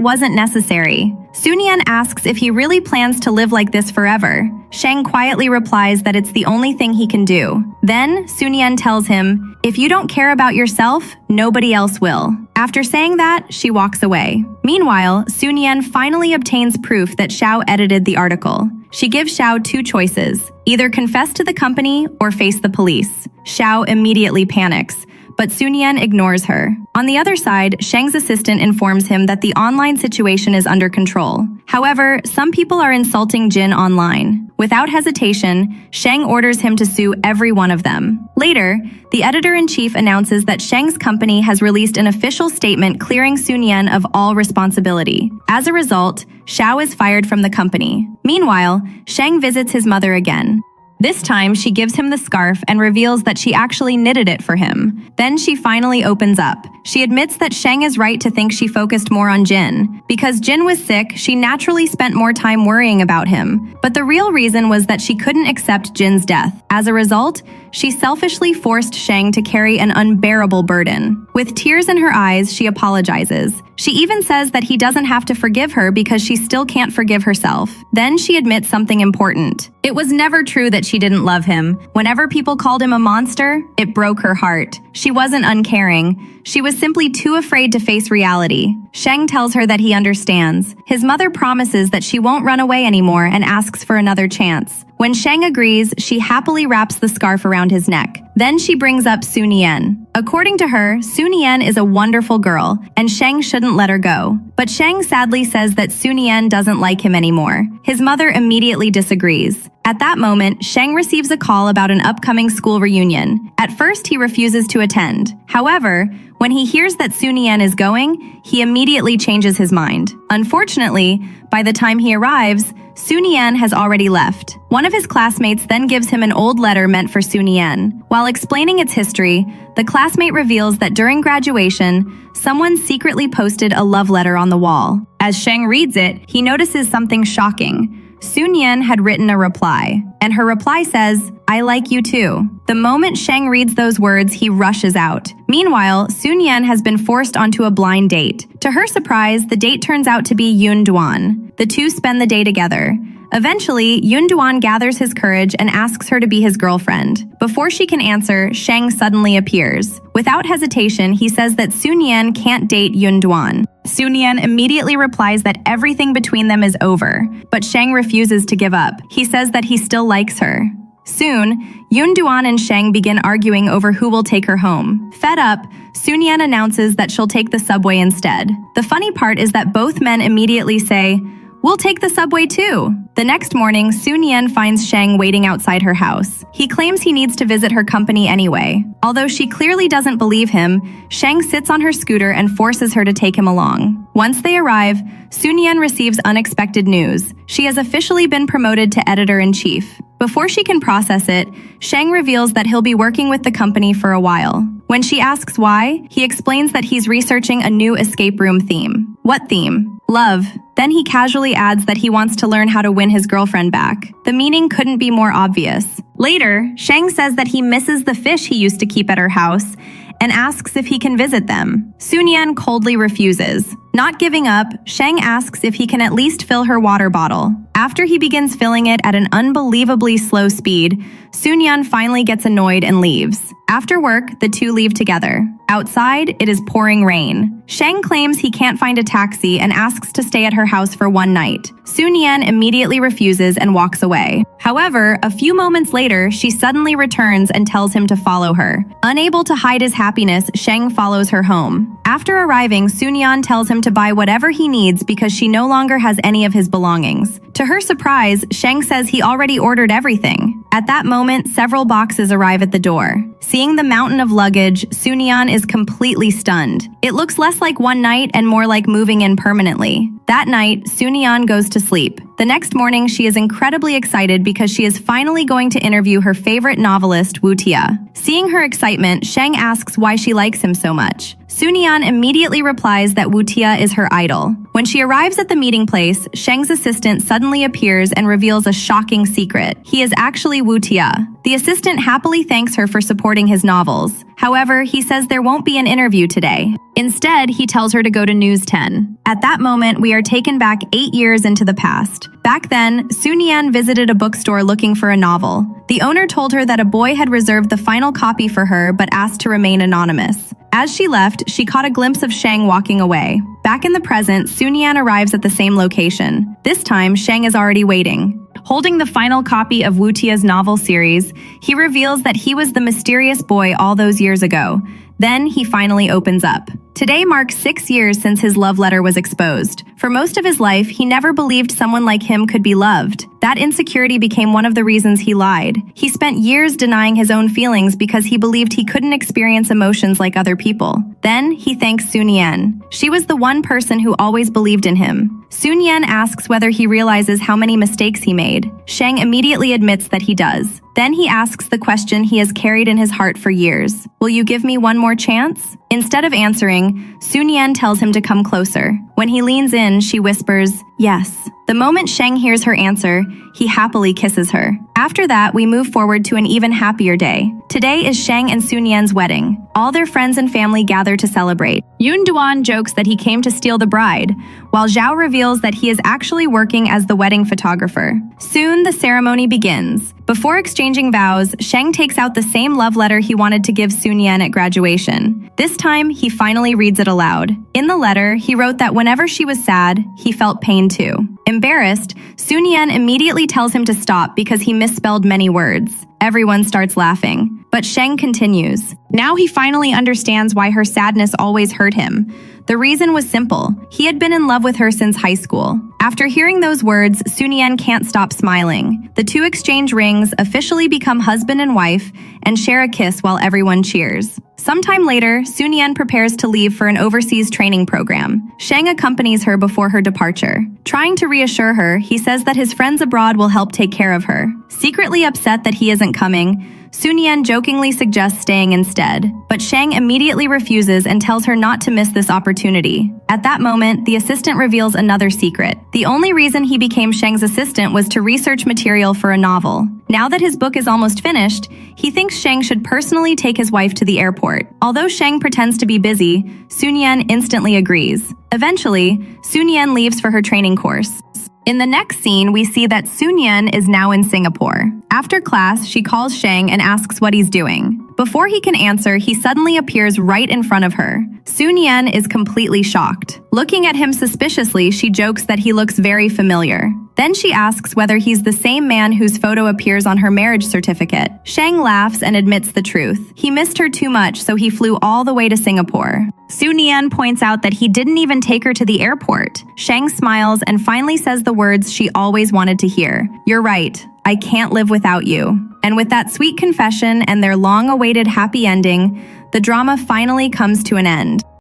wasn't necessary. Sunian asks if he really plans to live like this forever. Sheng quietly replies that it's the only thing he can do. Then, Sunian tells him, "If you don't care about yourself, nobody else will." After saying that, she walks away. Meanwhile, Sunian finally obtains proof that Xiao edited the article. She gives Xiao two choices, either confess to the company or face the police. Xiao immediately panics, but Sunian ignores her. On the other side, Sheng's assistant informs him that the online situation is under control. However, some people are insulting Jin online. Without hesitation, Sheng orders him to sue every one of them. Later, the editor-in-chief announces that Sheng's company has released an official statement clearing Sunian of all responsibility. As a result, Xiao is fired from the company. Meanwhile, Sheng visits his mother again. This time, she gives him the scarf and reveals that she actually knitted it for him. Then she finally opens up. She admits that Sheng is right to think she focused more on Jin. Because Jin was sick, she naturally spent more time worrying about him. But the real reason was that she couldn't accept Jin's death. As a result, she selfishly forced Sheng to carry an unbearable burden. With tears in her eyes, she apologizes. She even says that he doesn't have to forgive her because she still can't forgive herself. Then she admits something important. It was never true that she didn't love him. Whenever people called him a monster, it broke her heart. She wasn't uncaring. She was simply too afraid to face reality. Sheng tells her that he understands. His mother promises that she won't run away anymore and asks for another chance. When Sheng agrees, she happily wraps the scarf around his neck. Then she brings up Sunian. According to her, Sunian is a wonderful girl, and Sheng shouldn't let her go. But Sheng sadly says that Sunian doesn't like him anymore. His mother immediately disagrees. At that moment, Sheng receives a call about an upcoming school reunion. At first, he refuses to attend. However, when he hears that Sunian is going, he immediately changes his mind. Unfortunately, by the time he arrives, Sunian has already left. One of his classmates then gives him an old letter meant for Sunian. While explaining its history, the classmate reveals that during graduation, someone secretly posted a love letter on the wall. As Sheng reads it, he notices something shocking. Soon-Yen had written a reply, and her reply says, "I like you too." The moment Sheng reads those words, he rushes out. Meanwhile, Soon-Yen has been forced onto a blind date. To her surprise, the date turns out to be Yoon Dwan. The two spend the day together. Eventually, Yoon Dwan gathers his courage and asks her to be his girlfriend. Before she can answer, Sheng suddenly appears. Without hesitation, he says that Soon-Yen can't date Yoon Dwan. Soon-Yen immediately replies that everything between them is over, but Sheng refuses to give up. He says that he still likes her. Soon, Yoon Dwan and Sheng begin arguing over who will take her home. Fed up, Soon-Yen announces that she'll take the subway instead. The funny part is that both men immediately say, "We'll take the subway too." The next morning, Soon-Yen finds Sheng waiting outside her house. He claims he needs to visit her company anyway. Although she clearly doesn't believe him, Sheng sits on her scooter and forces her to take him along. Once they arrive, Soon-Yen receives unexpected news. She has officially been promoted to editor-in-chief. Before she can process it, Sheng reveals that he'll be working with the company for a while. When she asks why, he explains that he's researching a new escape room theme. What theme? Love. Then he casually adds that he wants to learn how to win his girlfriend back. The meaning couldn't be more obvious. Later, Sheng says that he misses the fish he used to keep at her house and asks if he can visit them. Soon-Yen coldly refuses. Not giving up, Sheng asks if he can at least fill her water bottle. After he begins filling it at an unbelievably slow speed, Soon-Yen finally gets annoyed and leaves. After work, the two leave together. Outside, it is pouring rain. Sheng claims he can't find a taxi and asks to stay at her house for one night. Soon-Yen immediately refuses and walks away. However, a few moments later, she suddenly returns and tells him to follow her. Unable to hide his happiness, Sheng follows her home. After arriving, Soon-Yen tells him to buy whatever he needs because she no longer has any of his belongings. To her surprise, Sheng says he already ordered everything. At that moment, several boxes arrive at the door. Seeing the mountain of luggage, Soon-Yen is completely stunned. It looks less like one night and more like moving in permanently. That night, Soon-Yen goes to sleep. The next morning, she is incredibly excited because she is finally going to interview her favorite novelist, Woo Tia. Seeing her excitement, Sheng asks why she likes him so much. Soon-Yen immediately replies that Woo Tia is her idol. When she arrives at the meeting place, Sheng's assistant suddenly appears and reveals a shocking secret. He is actually Woo Tia. The assistant happily thanks her for supporting his novels. However, he says there won't be an interview today. Instead, he tells her to go to News 10. At that moment, we are taken back 8 years into the past. Back then, Soon-Yen visited a bookstore looking for a novel. The owner told her that a boy had reserved the final copy for her but asked to remain anonymous. As she left, she caught a glimpse of Sheng walking away. Back in the present, Soon-Yen arrives at the same location. This time, Sheng is already waiting. Holding the final copy of Woo Tia's novel series, he reveals that he was the mysterious boy all those years ago. Then he finally opens up. Today marks 6 years since his love letter was exposed. For most of his life, he never believed someone like him could be loved. That insecurity became one of the reasons he lied. He spent years denying his own feelings because he believed he couldn't experience emotions like other people. Then he thanks Soon-Yen. She was the one person who always believed in him. Soon-Yen asks whether he realizes how many mistakes he made. Sheng immediately admits that he does. Then he asks the question he has carried in his heart for years. Will you give me one more chance? Instead of answering, Soon-Yen tells him to come closer. When he leans in, she whispers, "Yes." The moment Sheng hears her answer, he happily kisses her. After that, we move forward to an even happier day. Today is Sheng and Soon-Yen's wedding. All their friends and family gather to celebrate. Yoon Dwan jokes that he came to steal the bride, while Zhao reveals that he is actually working as the wedding photographer. Soon, the ceremony begins. Before exchanging vows, Sheng takes out the same love letter he wanted to give Soon-Yen at graduation. This time, he finally reads it aloud. In the letter, he wrote that whenever she was sad, he felt pain too. Embarrassed, Soon-Yen immediately tells him to stop because he misspelled many words. Everyone starts laughing, but Sheng continues. Now he finally understands why her sadness always hurt him. The reason was simple. He had been in love with her since high school. After hearing those words, Soon-Yen can't stop smiling. The two exchange rings, officially become husband and wife, and share a kiss while everyone cheers. Sometime later, Soon-Yen prepares to leave for an overseas training program. Sheng accompanies her before her departure. Trying to reassure her, he says that his friends abroad will help take care of her. Secretly upset that he isn't coming, Sun-Yan jokingly suggests staying instead, but Shang immediately refuses and tells her not to miss this opportunity. At that moment, the assistant reveals another secret. The only reason he became Shang's assistant was to research material for a novel. Now that his book is almost finished, he thinks Shang should personally take his wife to the airport. Although Shang pretends to be busy, Sun-Yan instantly agrees. Eventually, Sun-Yan leaves for her training course. In the next scene, we see that Sun-Yan is now in Singapore. After class, she calls Shang and asks what he's doing. Before he can answer, he suddenly appears right in front of her. Sun-Yan is completely shocked. Looking at him suspiciously, she jokes that he looks very familiar. Then she asks whether he's the same man whose photo appears on her marriage certificate. Shang laughs and admits the truth. He missed her too much, so he flew all the way to Singapore. Sun-Yan points out that he didn't even take her to the airport. Shang smiles and finally says the words she always wanted to hear. "You're right. I can't live without you." And with that sweet confession and their long-awaited happy ending, the drama finally comes to an end.